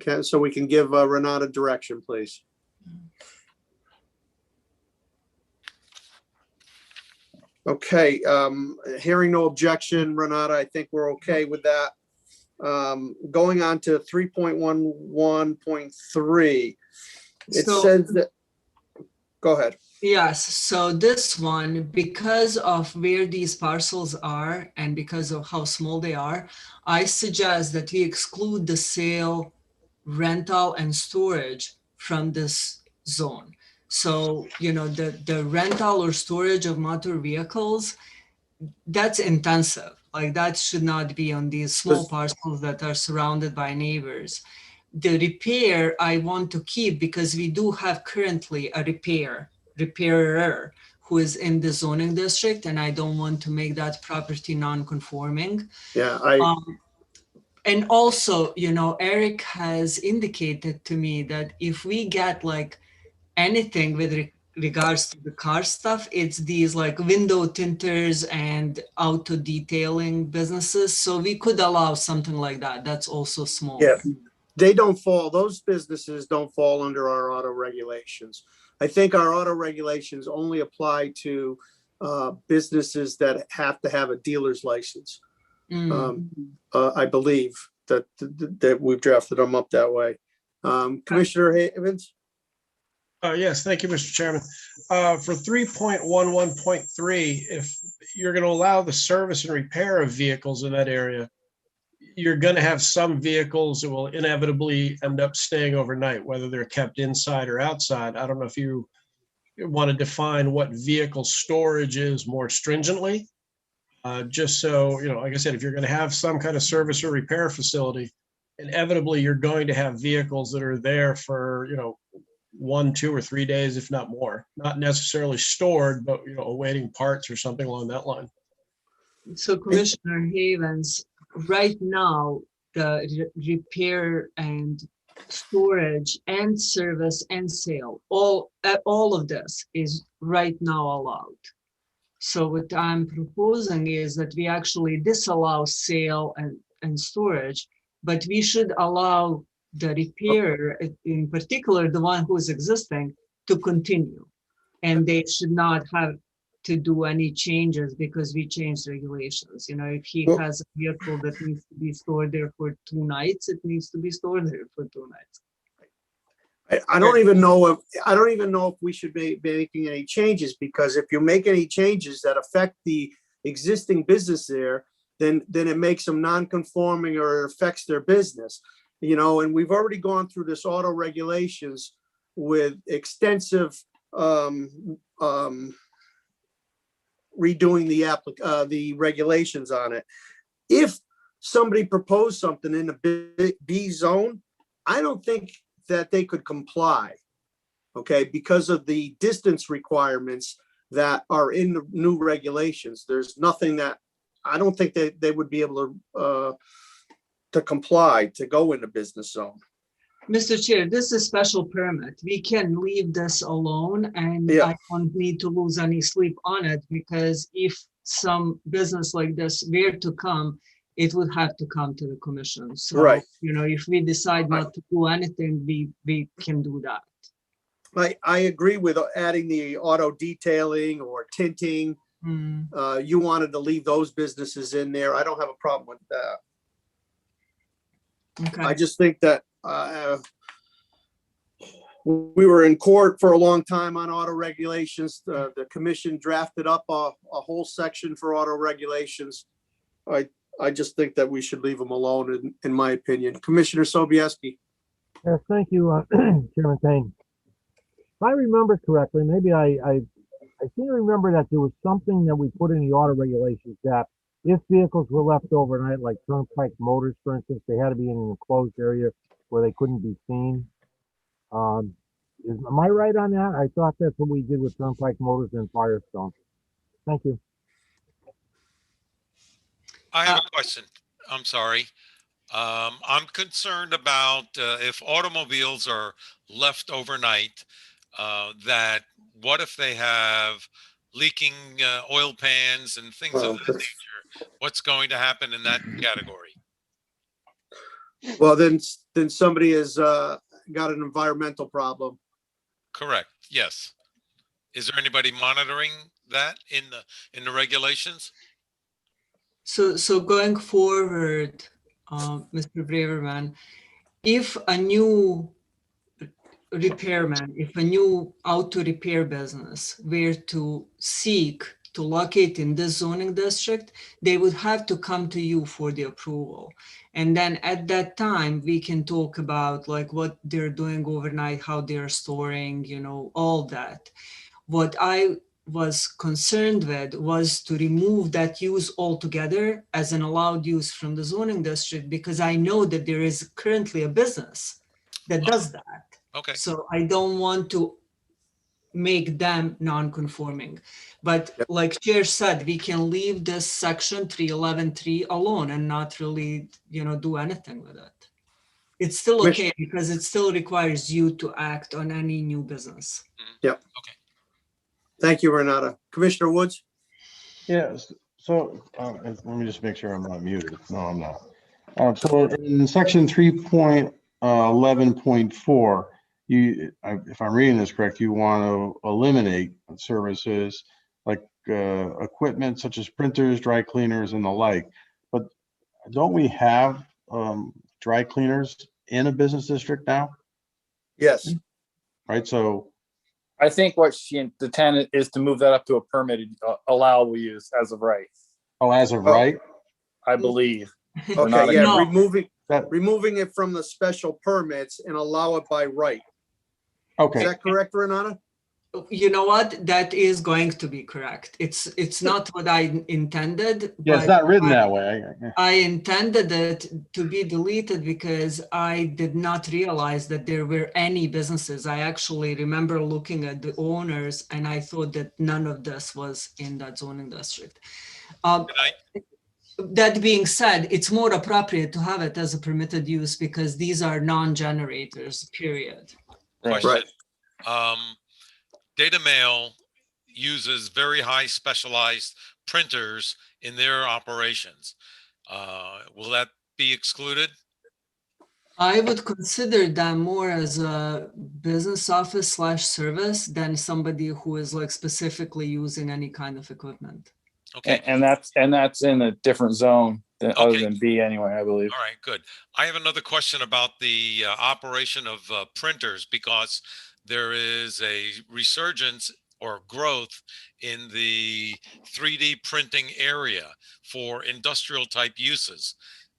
Okay, so we can give Renata direction, please. Okay, hearing no objection, Renata, I think we're okay with that. Going on to 3.11.3, it says that, go ahead. Yes, so this one, because of where these parcels are and because of how small they are, I suggest that we exclude the sale, rental, and storage from this zone. So, the rental or storage of motor vehicles, that's intensive. Like that should not be on these small parcels that are surrounded by neighbors. The repair I want to keep because we do have currently a repairer who is in the zoning district, and I don't want to make that property non-conforming. Yeah, and also, Eric has indicated to me that if we get like anything with regards to the car stuff, it's these like window tinters and auto detailing businesses. So we could allow something like that. That's also small. yeah, those businesses don't fall under our auto regulations. I think our auto regulations only apply to businesses that have to have a dealer's license. I believe that we've drafted them up that way. Commissioner Havens? Yes, thank you, Mr. Chairman. For 3.11.3, if you're going to allow the service and repair of vehicles in that area, you're going to have some vehicles that will inevitably end up staying overnight, whether they're kept inside or outside. I don't know if you want to define what vehicle storage is more stringently. Just so, like I said, if you're going to have some kind of service or repair facility, inevitably you're going to have vehicles that are there for, 1, 2, or 3 days, if not more, not necessarily stored, but, awaiting parts or something along that line. So Commissioner Havens, right now, the repair and storage and service and sale, all of this is right now allowed. So what I'm proposing is that we actually disallow sale and storage, but we should allow the repair, in particular, the one who is existing, to continue. And they should not have to do any changes because we changed regulations. If he has a vehicle that needs to be stored there for 2 nights, it needs to be stored there for 2 nights. I don't even know if we should be making any changes, because if you make any changes that affect the existing business there, then it makes them non-conforming or it affects their business. And we've already gone through this auto regulations with extensive redoing the regulations on it. If somebody proposed something in the B zone, I don't think that they could comply, okay, because of the distance requirements that are in the new regulations. There's nothing that, I don't think that they would be able to comply to go in the business zone. Mr. Chair, this is a special permit. We can leave this alone, and I don't need to lose any sleep on it, because if some business like this were to come, it would have to come to the commission. So, right. If we decide not to do anything, we can do that. I agree with adding the auto detailing or tinting. You wanted to leave those businesses in there. I don't have a problem with that. Okay. I just think that we were in court for a long time on auto regulations. The commission drafted up a whole section for auto regulations. I just think that we should leave them alone, in my opinion. Commissioner Sobieski. Yes, thank you, Chairman Kane. If I remember correctly, maybe I seem to remember that there was something that we put in the auto regulations that if vehicles were left overnight, like Turnpike Motors, for instance, they had to be in an enclosed area where they couldn't be seen. Am I right on that? I thought that's what we did with Turnpike Motors and Firestone. Thank you. I have a question. I'm sorry. I'm concerned about if automobiles are left overnight, that what if they have leaking oil pans and things Well, of that nature, what's going to happen in that category? Well, then somebody has got an environmental problem. Correct, yes. Is there anybody monitoring that in the regulations? So going forward, Mr. Braverman, if a new repairman, if a new auto repair business were to seek to locate in this zoning district, they would have to come to you for the approval. And then at that time, we can talk about like what they're doing overnight, how they're storing, all that. What I was concerned with was to remove that use altogether as an allowed use from the zoning district, because I know that there is currently a business that does that. Okay, So I don't want to make them non-conforming. But like Chair said, we can leave this section 311.3 alone and not really, do anything with it. It's still okay because it still requires you to act on any new business. Yep. okay. Thank you, Renata. Commissioner Woods? Yes, so let me just make sure I'm not muted. No, I'm not. So in section 3.11.4, if I'm reading this correct, you want to eliminate services like equipment such as printers, dry cleaners, and the like. But don't we have dry cleaners in a business district now? Yes. Right. So I think what the tenant is to move that up to a permitted allowable use as of right. Oh, as of right? I believe. Okay, yeah, No. removing it from the special permits and allow it by right. Okay. Is that correct, Renata? You know what? That is going to be correct. It's not what I intended. Yeah, it's but not written that way. I intended it to be deleted because I did not realize that there were any businesses. I actually remember looking at the owners and I thought that none of this was in that zoning district. That being said, it's more appropriate to have it as a permitted use because these are non-generators, period. Question. Data Mail uses very high specialized printers in their operations. Will that be excluded? I would consider them more as a business office / service than somebody who is like specifically using any kind of equipment. Okay. And that's in a different zone other than B anyway, I believe. All right, good. I have another question about the operation of printers, because there is a resurgence or growth in the 3D printing area for industrial type uses.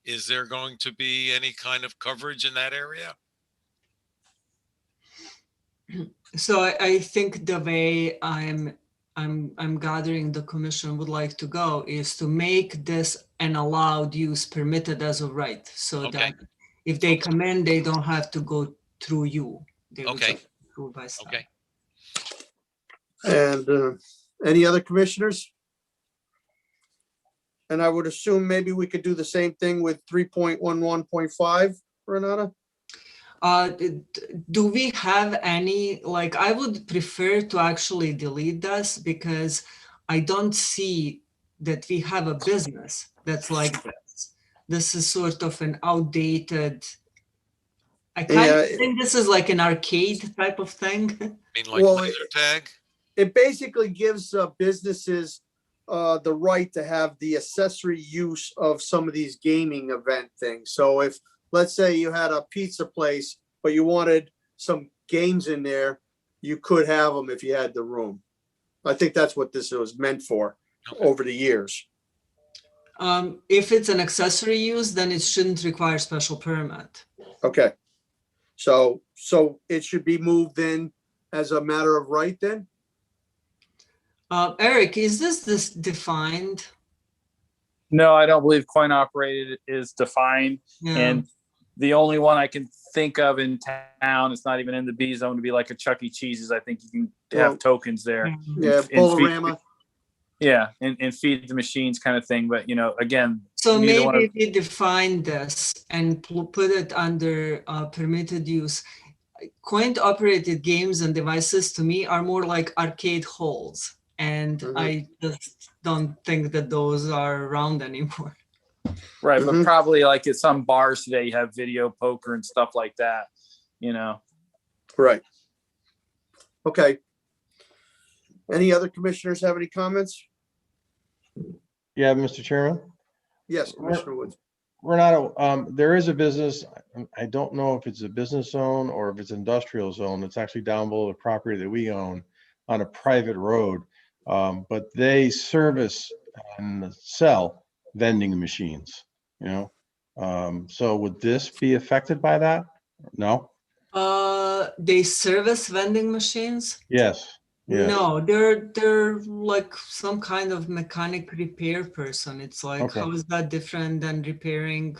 Is there going to be any kind of coverage in that area? So I think the way I'm gathering the commission would like to go is to make this an allowed use permitted as of right, so that if they come in, they don't have to go through you. They will just go by staff. Okay. And any other commissioners? And I would assume maybe we could do the same thing with 3.11.5, Renata? Do we have any, like, I would prefer to actually delete this because I don't see that we have a business that's like this. This is sort of an outdated, I kind of think this is like an arcade type of thing. I mean, like laser tag? It basically gives businesses the right to have the accessory use of some of these gaming event things. So if, let's say you had a pizza place, but you wanted some games in there, you could have them if you had the room. I think that's what this was meant for over the years. If it's an accessory use, then it shouldn't require special permit. Okay. So it should be moved in as a matter of right then? Eric, is this defined? No, I don't believe coin operated is defined. Yeah. And the only one I can think of in town, it's not even in the B zone, to be like a Chuck E. Cheese's. I think you can have tokens there. Yeah, Bolorama. Yeah, and feed the machines kind of thing. But, again. So maybe we define this and put it under permitted use. Coin operated games and devices to me are more like arcade halls. And I just don't think that those are around anymore. Right, but probably like at some bars today, you have video poker and stuff like that, you know? Right. Okay. Any other commissioners have any comments? Yeah, Mr. Chairman. Yes, Commissioner Woods. Renato, there is a business, I don't know if it's a business zone or if it's industrial zone. It's actually down below the property that we own on a private road. But they service and sell vending machines, you know? So would this be affected by that? No? They service vending machines? Yes. Yes. No, they're like some kind of mechanic repair person. It's like, Okay. how is that different than repairing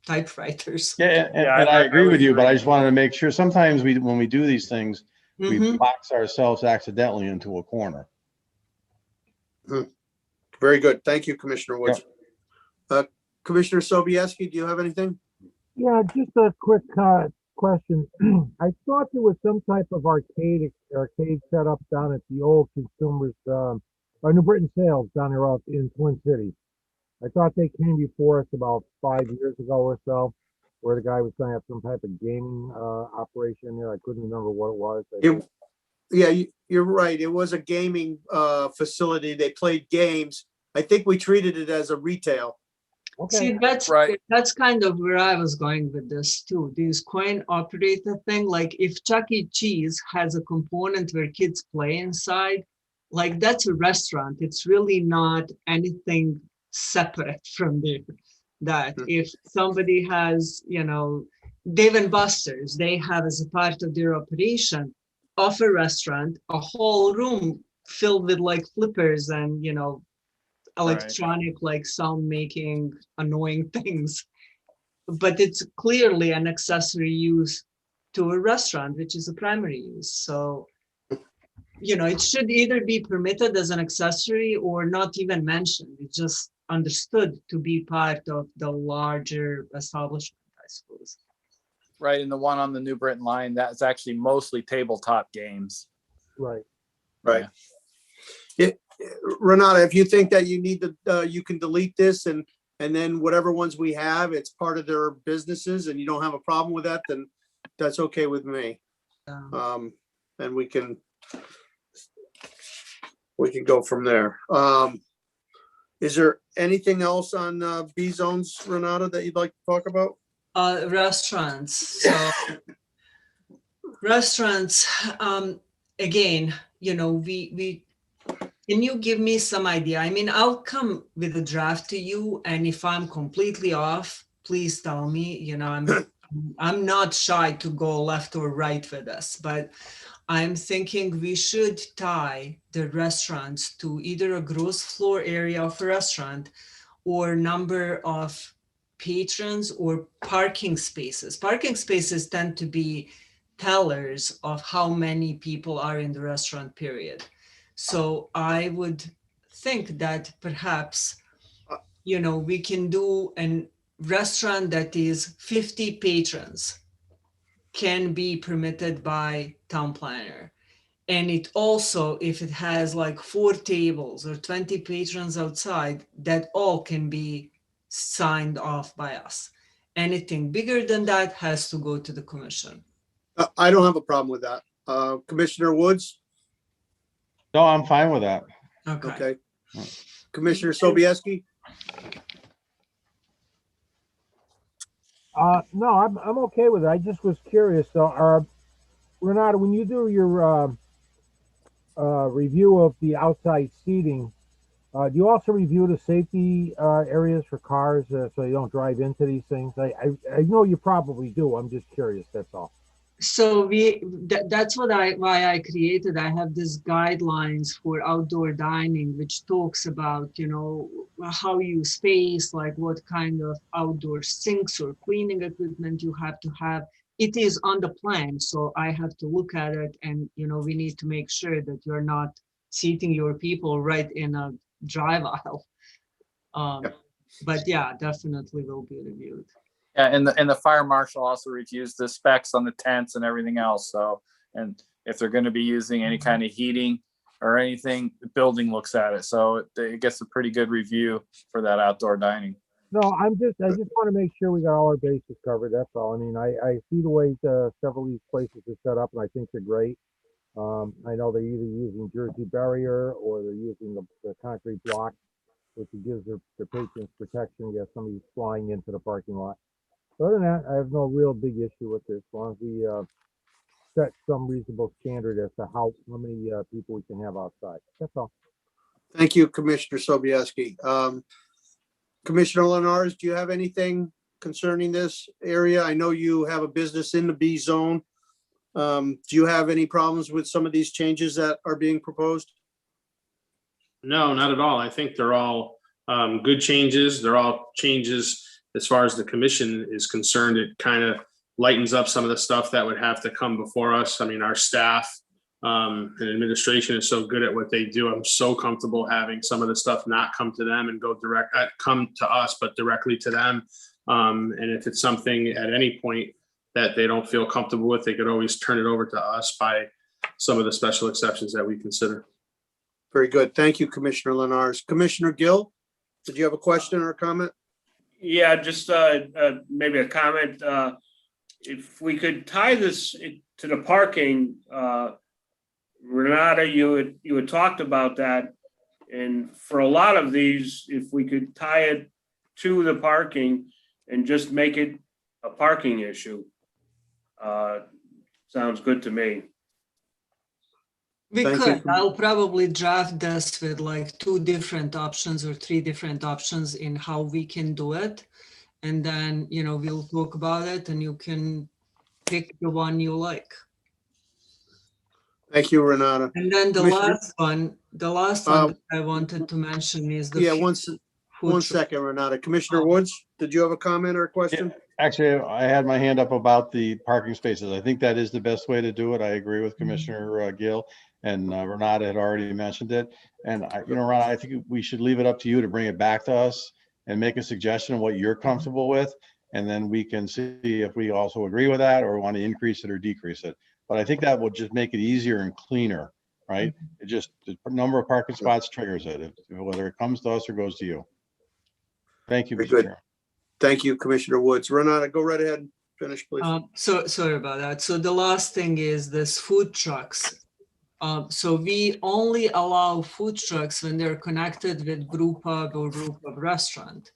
typewriters? Yeah, and I agree with you, but I just wanted to make sure, sometimes when we do these things, we box ourselves accidentally into a corner. Very good. Thank you, Commissioner Woods. Commissioner Sobieski, do you have anything? Yeah, just a quick question. I thought there was some type of arcade set up down at the old Consumers, or New Britain Sales down there out in Twin Cities. I thought they came before us about 5 years ago or so, where the guy was going to have some type of gaming operation in there. I couldn't remember what it was. Yeah, you're right. It was a gaming facility. They played games. I think we treated it as a retail. Okay. See, that's kind of where I was going with this too. This coin operator thing, like if Chuck E. Cheese has a component where kids play inside, like that's a restaurant. It's really not anything separate from there. That if somebody has, you know, Dave and Buster's, they have as a part of their operation of a restaurant, a whole room filled with like flippers and, you know, electronic like sound making annoying things, but it's clearly an accessory use to a restaurant, which is a primary use. So, you know, it should either be permitted as an accessory or not even mentioned. It's just understood to be part of the larger establishment, I suppose. Right, and the one on the New Britain line, that's actually mostly tabletop games. Right. Right. Renata, if you think that you need to, you can delete this and then whatever ones we have, it's part of their businesses and you don't have a problem with that, then that's okay with me. And we can go from there. Is there anything else on B zones, Renata, that you'd like to talk about? Restaurants. So restaurants, again, you know, we can you give me some idea? I mean, I'll come with a draft to you, and if I'm completely off, please tell me. You know, I'm not shy to go left or right with this, but I'm thinking we should tie the restaurants to either a gross floor area of a restaurant or number of patrons or parking spaces. Parking spaces tend to be tellers of how many people are in the restaurant, period. So I would think that perhaps, you know, we can do a restaurant that is 50 patrons can be permitted by town planner. And it also, if it has like 4 tables or 20 patrons outside, that all can be signed off by us. Anything bigger than that has to go to the commission. I don't have a problem with that. Commissioner Woods? No, I'm fine with that. Okay. Commissioner Sobieski? No, I'm okay with it. I just was curious. So, Renata, when you do your review of the outside seating, do you also review the safety areas for cars so you don't drive into these things? I know you probably do. I'm just curious. That's all. So that's why I created. I have these guidelines for outdoor dining, which talks about, you know, how you space, like what kind of outdoor sinks or cleaning equipment you have to have. It is on the plan, so I have to look at it, and you know, we need to make sure that you're not seating your people right in a drive aisle. But yeah, definitely will be reviewed. Yeah, and the fire marshal also reviews the specs on the tents and everything else. So, and if they're going to be using any kind of heating or anything, the building looks at it. So it gets a pretty good review for that outdoor dining. No, I just want to make sure we got all our bases covered. That's all. I mean, I see the way several of these places are set up, and I think they're great. I know they're either using Jersey barrier or they're using the concrete block, which gives their patrons protection against somebody flying into the parking lot. So other than that, I have no real big issue with this, as long as we set some reasonable standard as to how many people we can have outside. That's all. Thank you, Commissioner Sobieski. Commissioner Lenars, do you have anything concerning this area? I know you have a business in the B zone. Do you have any problems with some of these changes that are being proposed? No, not at all. I think they're all good changes. They're all changes as far as the commission is concerned. It kind of lightens up some of the stuff that would have to come before us. I mean, our staff and administration is so good at what they do. I'm so comfortable having some of the stuff not come to them and come to us, but directly to them. And if it's something at any point that they don't feel comfortable with, they could always turn it over to us by some of the special exceptions that we consider. Very good. Thank you, Commissioner Lenars. Commissioner Gill, did you have a question or a comment? Yeah, just maybe a comment. If we could tie this to the parking, Renata, you had talked about that. And for a lot of these, if we could tie it to the parking and just make it a parking issue, sounds good to me. We Thank could. you. I'll probably draft this with like 2 different options or 3 different options in how we can do it. And then, we'll talk about it and you can pick the one you like. Thank you, Renata. And then the Commissioner- last one that I wanted to mention is the Yeah, food one truck. second, Renata. Commissioner Woods, did you have a comment or a question? Actually, I had my hand up about the parking spaces. I think that is the best way to do it. I agree with Commissioner Gill, and Renata had already mentioned it. And Renata, I think we should leave it up to you to bring it back to us and make a suggestion of what you're comfortable with. And then we can see if we also agree with that or want to increase it or decrease it. But I think that will just make it easier and cleaner, right? It just, the number of parking spots triggers it, whether it comes to us or goes to you. Thank you, Very Mr. good. Chairman. Thank you, Commissioner Woods. Renata, go right ahead and finish, please. So sorry about that. So the last thing is this food trucks. So we only allow food trucks when they're connected with brew pub or brew pub restaurant.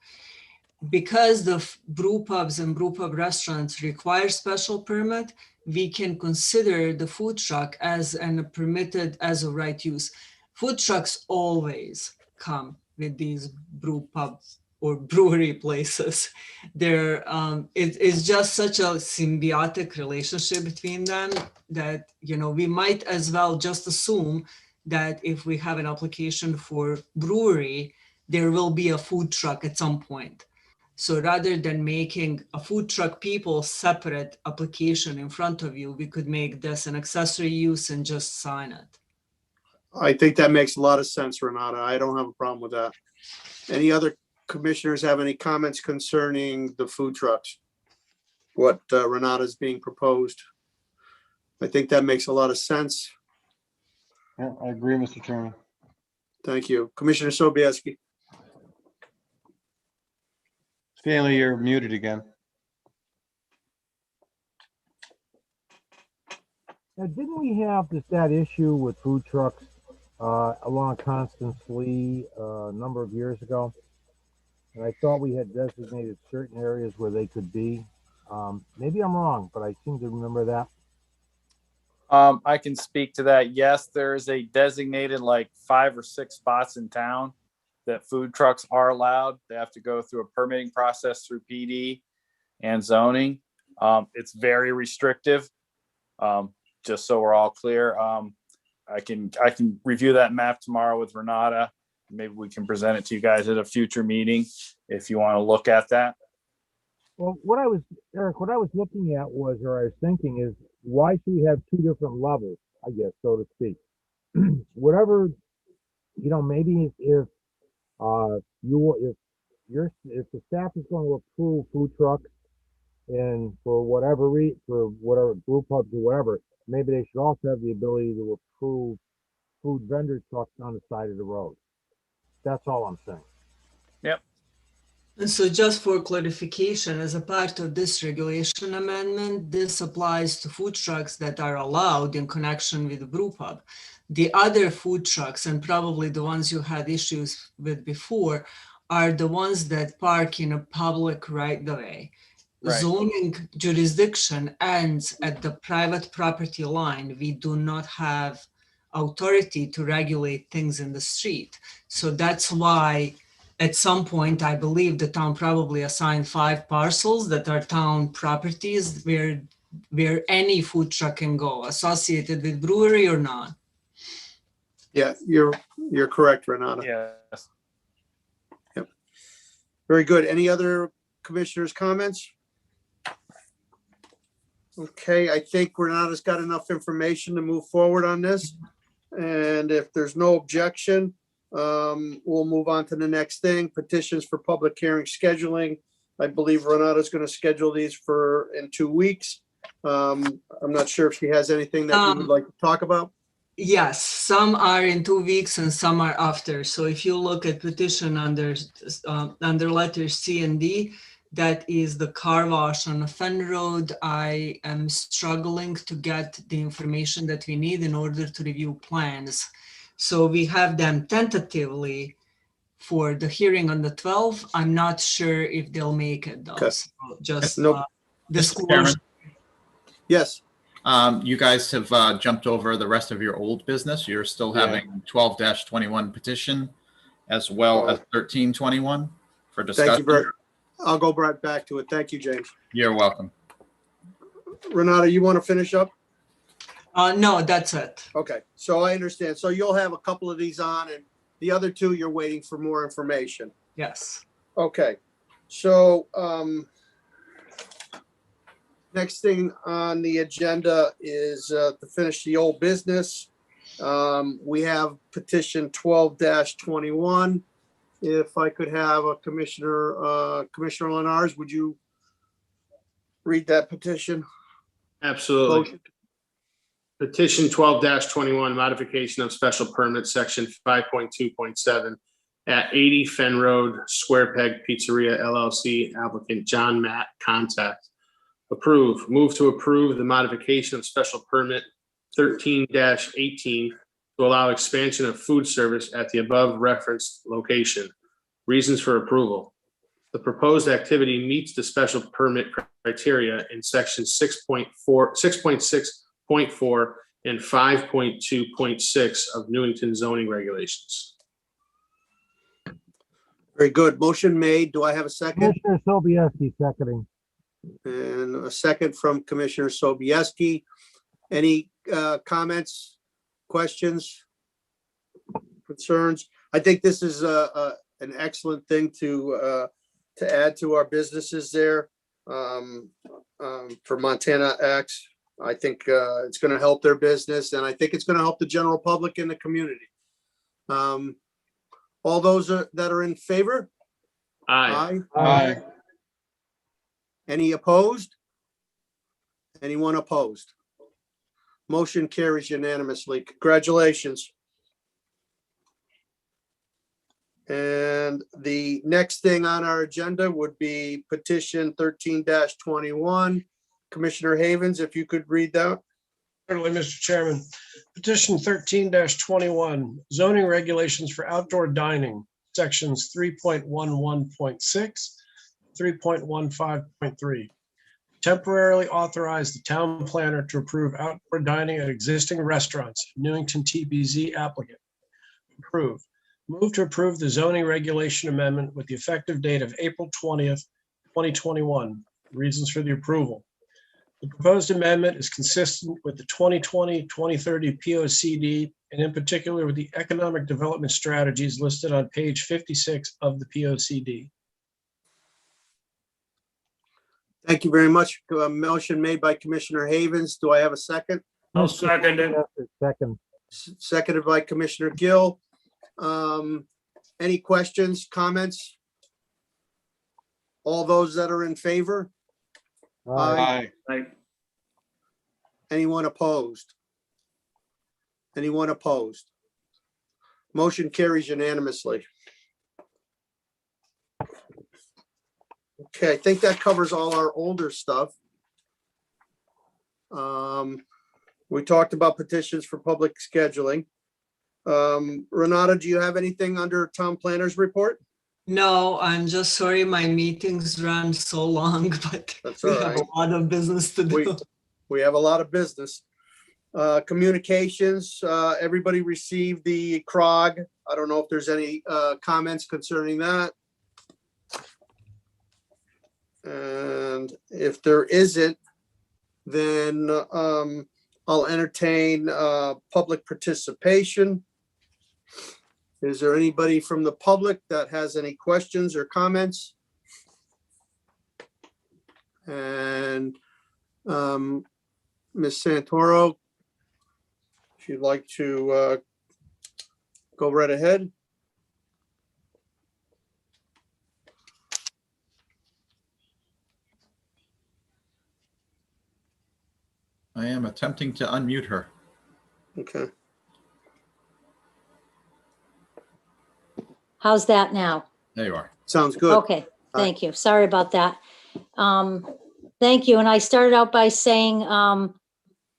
Because the brew pubs and brew pub restaurants require special permit, we can consider the food truck as permitted as a right use. Food trucks always come with these brew pubs or brewery places. It's just such a symbiotic relationship between them that, we might as well just assume that if we have an application for brewery, there will be a food truck at some point. So rather than making a food truck people separate application in front of you, we could make this an accessory use and just sign it. I think that makes a lot of sense, Renata. I don't have a problem with that. Any other commissioners have any comments concerning the food trucks? What Renata is being proposed? I think that makes a lot of sense. Yeah, I agree, Mr. Chairman. Thank you. Commissioner Sobieski. Stanley, you're muted again. Now, didn't we have that issue with food trucks along Constance Lee a number of years ago? And I thought we had designated certain areas where they could be. Maybe I'm wrong, but I seem to remember that. I can speak to that. Yes, there is a designated like 5 or 6 spots in town that food trucks are allowed. They have to go through a permitting process through PD and zoning. It's very restrictive. Just so we're all clear. I can review that map tomorrow with Renata. Maybe we can present it to you guys at a future meeting if you want to look at that. Well, Eric, what I was looking at was, or I was thinking is, why should we have 2 different levels, I guess, so to speak? Whatever, maybe if the staff is going to approve food trucks and for whatever brew pubs or whatever, maybe they should also have the ability to approve food vendor trucks on the side of the road. That's all I'm saying. And so just for clarification, as a part of this regulation amendment, this applies to food trucks that are allowed in connection with the brew pub. The other food trucks, and probably the ones you had issues with before, are the ones that park in a public right-of-way. Right. Zoning jurisdiction ends at the private property line. We do not have authority to regulate things in the street. So that's why at some point, I believe the town probably assigned 5 parcels that are town properties where any food truck can go, associated with brewery or not. Yeah, you're correct, Renata. Yes. Very good. Any other commissioners' comments? Okay, I think Renata's got enough information to move forward on this. And if there's no objection, we'll move on to the next thing, petitions for public hearing scheduling. I believe Renata's going to schedule these in 2 weeks. I'm not sure if she has anything that you would like to talk about. Yes, some are in 2 weeks and some are after. So if you look at petition under letters C and D, that is the car wash on a Fen Road. I am struggling to get the information that we need in order to review plans. So we have them tentatively for the hearing on the 12th. I'm not sure if they'll make it though. Okay. So just Nope. disclosure. Yes. You guys have jumped over the rest of your old business. You're still having 12-21 petition as well as 1321 for discussion. Thank you very much. I'll go right back to it. Thank you, James. You're welcome. Renata, you want to finish up? No, that's it. Okay, so I understand. So you'll have a couple of these on and the other 2, you're waiting for more information. Yes. Okay, so next thing on the agenda is to finish the old business. We have petition 12-21. If I could have a Commissioner Lenars, would you read that petition? Absolutely. Motion. Petition 12-21, modification of special permit, section 5.2.7 at 80 Fen Road, Square Peg Pizzeria LLC, applicant John Matt, contact. Approve. Move to approve the modification of special permit 13-18 to allow expansion of food service at the above referenced location. Reasons for approval. The proposed activity meets the special permit criteria in section 6.6.4 and 5.2.6 of Newington zoning regulations. Very good. Motion made. Do I have a second? Commissioner Sobieski seconding. And a second from Commissioner Sobieski. Any comments, questions, concerns? I think this is an excellent thing to add to our businesses there for Montana X. I think it's going to help their business, and I think it's going to help the general public in the community. All those that are in favor? Aye. Aye. Any opposed? Anyone opposed? Motion carries unanimously. Congratulations. And the next thing on our agenda would be petition 13-21. Commissioner Havens, if you could read that. Certainly, Mr. Chairman. Petition 13-21, zoning regulations for outdoor dining, sections 3.11.6, 3.15.3. Temporarily authorize the town planner to approve outdoor dining at existing restaurants. Newington TBZ applicant. Approve. Move to approve the zoning regulation amendment with the effective date of April 20th, 2021. Reasons for the approval. The proposed amendment is consistent with the 2020-2030 POCD, and in particular with the economic development strategies listed on page 56 of the POCD. Thank you very much. A motion made by Commissioner Havens. Do I have a second? I'll second it. Second. Seconded by Commissioner Gill. Any questions, comments? All those that are in favor? Aye. Aye. Anyone opposed? Anyone opposed? Motion carries unanimously. Okay, I think that covers all our older stuff. We talked about petitions for public scheduling. Renata, do you have anything under town planner's report? No, I'm just sorry my meetings ran so long, but That's we all have right. a lot of business to do. We have a lot of business. Communications, everybody received the CROG. I don't know if there's any comments concerning that. And if there isn't, then I'll entertain public participation. Is there anybody from the public that has any questions or comments? And Ms. Santoro, if you'd like to go right ahead. I am attempting to unmute her. Okay. How's that now? There you are. Sounds good. Okay, thank you. Sorry about that. Thank you. And I started out by saying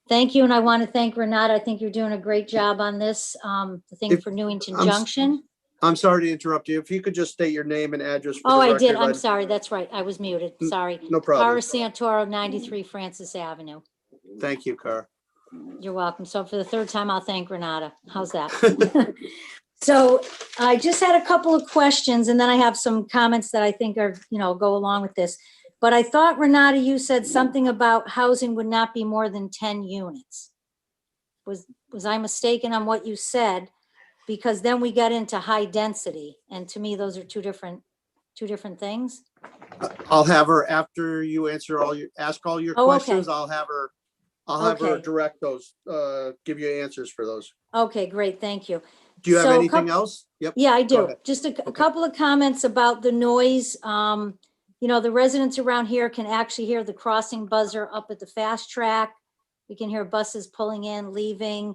thank you, and I want to thank Renata. I think you're doing a great job on this, the thing for Newington Junction. I'm sorry to interrupt you. If you could just state your name and address. For Oh, the I did. record, I'm sorry. That's right. I was muted. Sorry. No problem. Cara Santoro, 93 Francis Avenue. Thank you, Cara. You're welcome. So for the third time, I'll thank Renata. How's that? So I just had a couple of questions, and then I have some comments that I think are, go along with this. But I thought, Renata, you said something about housing would not be more than 10 units. Was I mistaken on what you said? Because then we got into high density, and to me, those are two different things. I'll have her, after you ask all your Oh, questions, okay. I'll have her Okay. direct those, give you answers for those. Okay, great. Thank you. Do you have So, anything else? Yep. Yeah, I Go do. ahead. Just a couple of comments about the noise. The residents around here can actually hear the crossing buzzer up at the fast track. We can hear buses pulling in, leaving.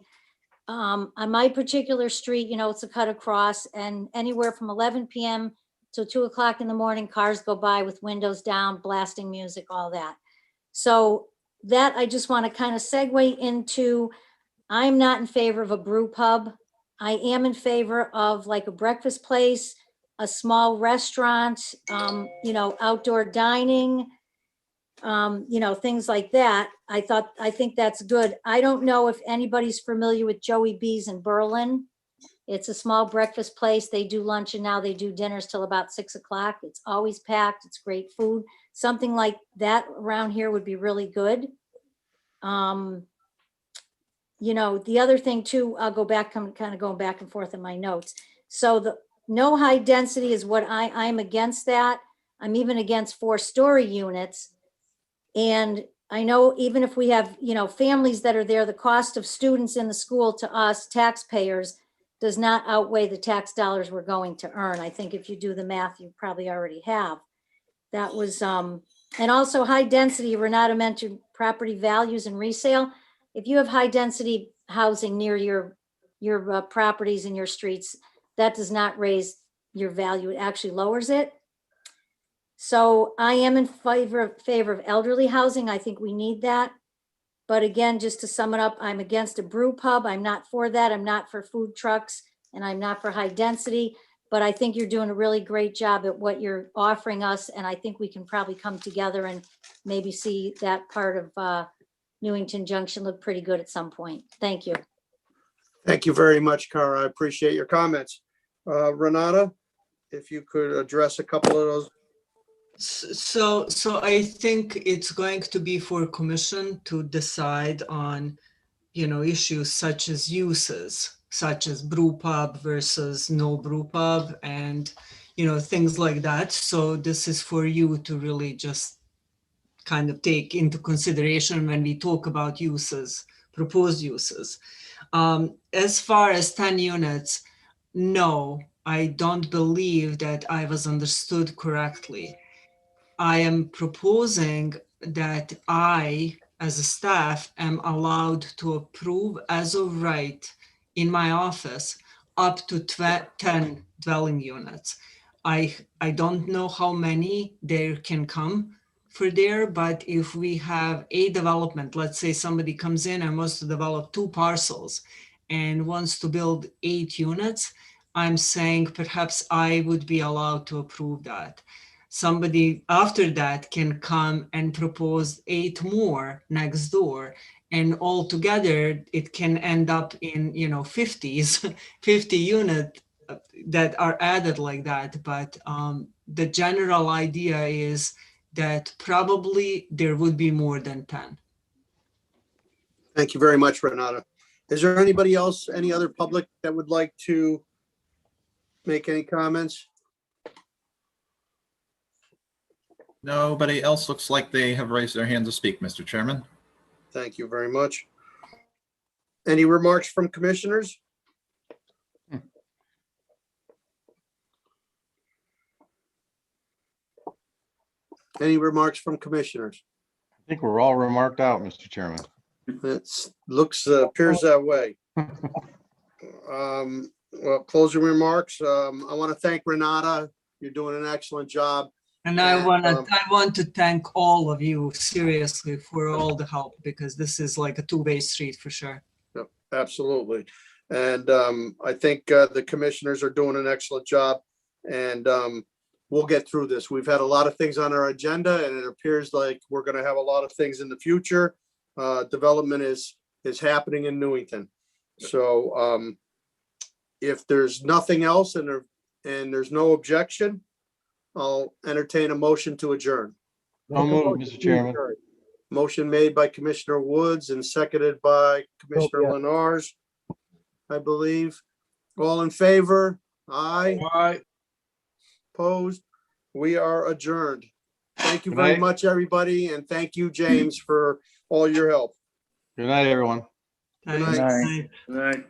On my particular street, it's a cut across, and anywhere from 11 p.m. till 2 o'clock in the morning, cars go by with windows down, blasting music, all that. So that I just want to kind of segue into, I'm not in favor of a brew pub. I am in favor of like a breakfast place, a small restaurant, outdoor dining, things like that. I think that's good. I don't know if anybody's familiar with Joey B's in Berlin. It's a small breakfast place. They do lunch and now they do dinners till about 6 o'clock. It's always packed. It's great food. Something like that around here would be really good. The other thing too, I'll go back, I'm kind of going back and forth in my notes. So the no high density is what I'm against that. I'm even against 4-story units. And I know even if we have, families that are there, the cost of students in the school to us taxpayers does not outweigh the tax dollars we're going to earn. I think if you do the math, you probably already have. That was, and also high density, Renata mentioned property values and resale. If you have high density housing near your properties and your streets, that does not raise your value. It actually lowers it. So I am in favor of elderly housing. I think we need that. But again, just to sum it up, I'm against a brew pub. I'm not for that. I'm not for food trucks, and I'm not for high density. But I think you're doing a really great job at what you're offering us. And I think we can probably come together and maybe see that part of Newington Junction look pretty good at some point. Thank you. Thank you very much, Cara. I appreciate your comments. Renata, if you could address a couple of those. So I think it's going to be for commission to decide on, issues such as uses, such as brew pub versus no brew pub and, things like that. So this is for you to really just kind of take into consideration when we talk about uses, proposed uses. As far as 10 units, no, I don't believe that I was understood correctly. I am proposing that I, as a staff, am allowed to approve as of right in my office up to 10 dwelling units. I don't know how many there can come for there, but if we have a development, let's say somebody comes in and wants to develop 2 parcels and wants to build 8 units, I'm saying perhaps I would be allowed to approve that. Somebody after that can come and propose 8 more next door, and altogether it can end up in 50s, 50 unit that are added like that. But the general idea is that probably there would be more than 10. Thank you very much, Renata. Is there anybody else, any other public that would like to make any comments? Nobody else looks like they have raised their hand to speak, Mr. Chairman. Thank you very much. Any remarks from commissioners? Any remarks from commissioners? I think we're all remarked out, Mr. Chairman. Appears that way. Well, closing remarks. I want to thank Renata. You're doing an excellent job. And I want to thank all of you seriously for all the help, because this is like a 2-way street for sure. Yep, absolutely. And I think the commissioners are doing an excellent job, and we'll get through this. We've had a lot of things on our agenda, and it appears like we're going to have a lot of things in the future. Development is happening in Newington. So if there's nothing else and there's no objection, I'll entertain a motion to adjourn. No move, Mr. Chairman. Motion made by Commissioner Woods and seconded by Commissioner Lenars, I believe. All in favor? Aye. Aye. Opposed? We are adjourned. Thank you Good very night. much, everybody, and thank you, James, for all your help. Good night, everyone. Good Thanks. night. Good night.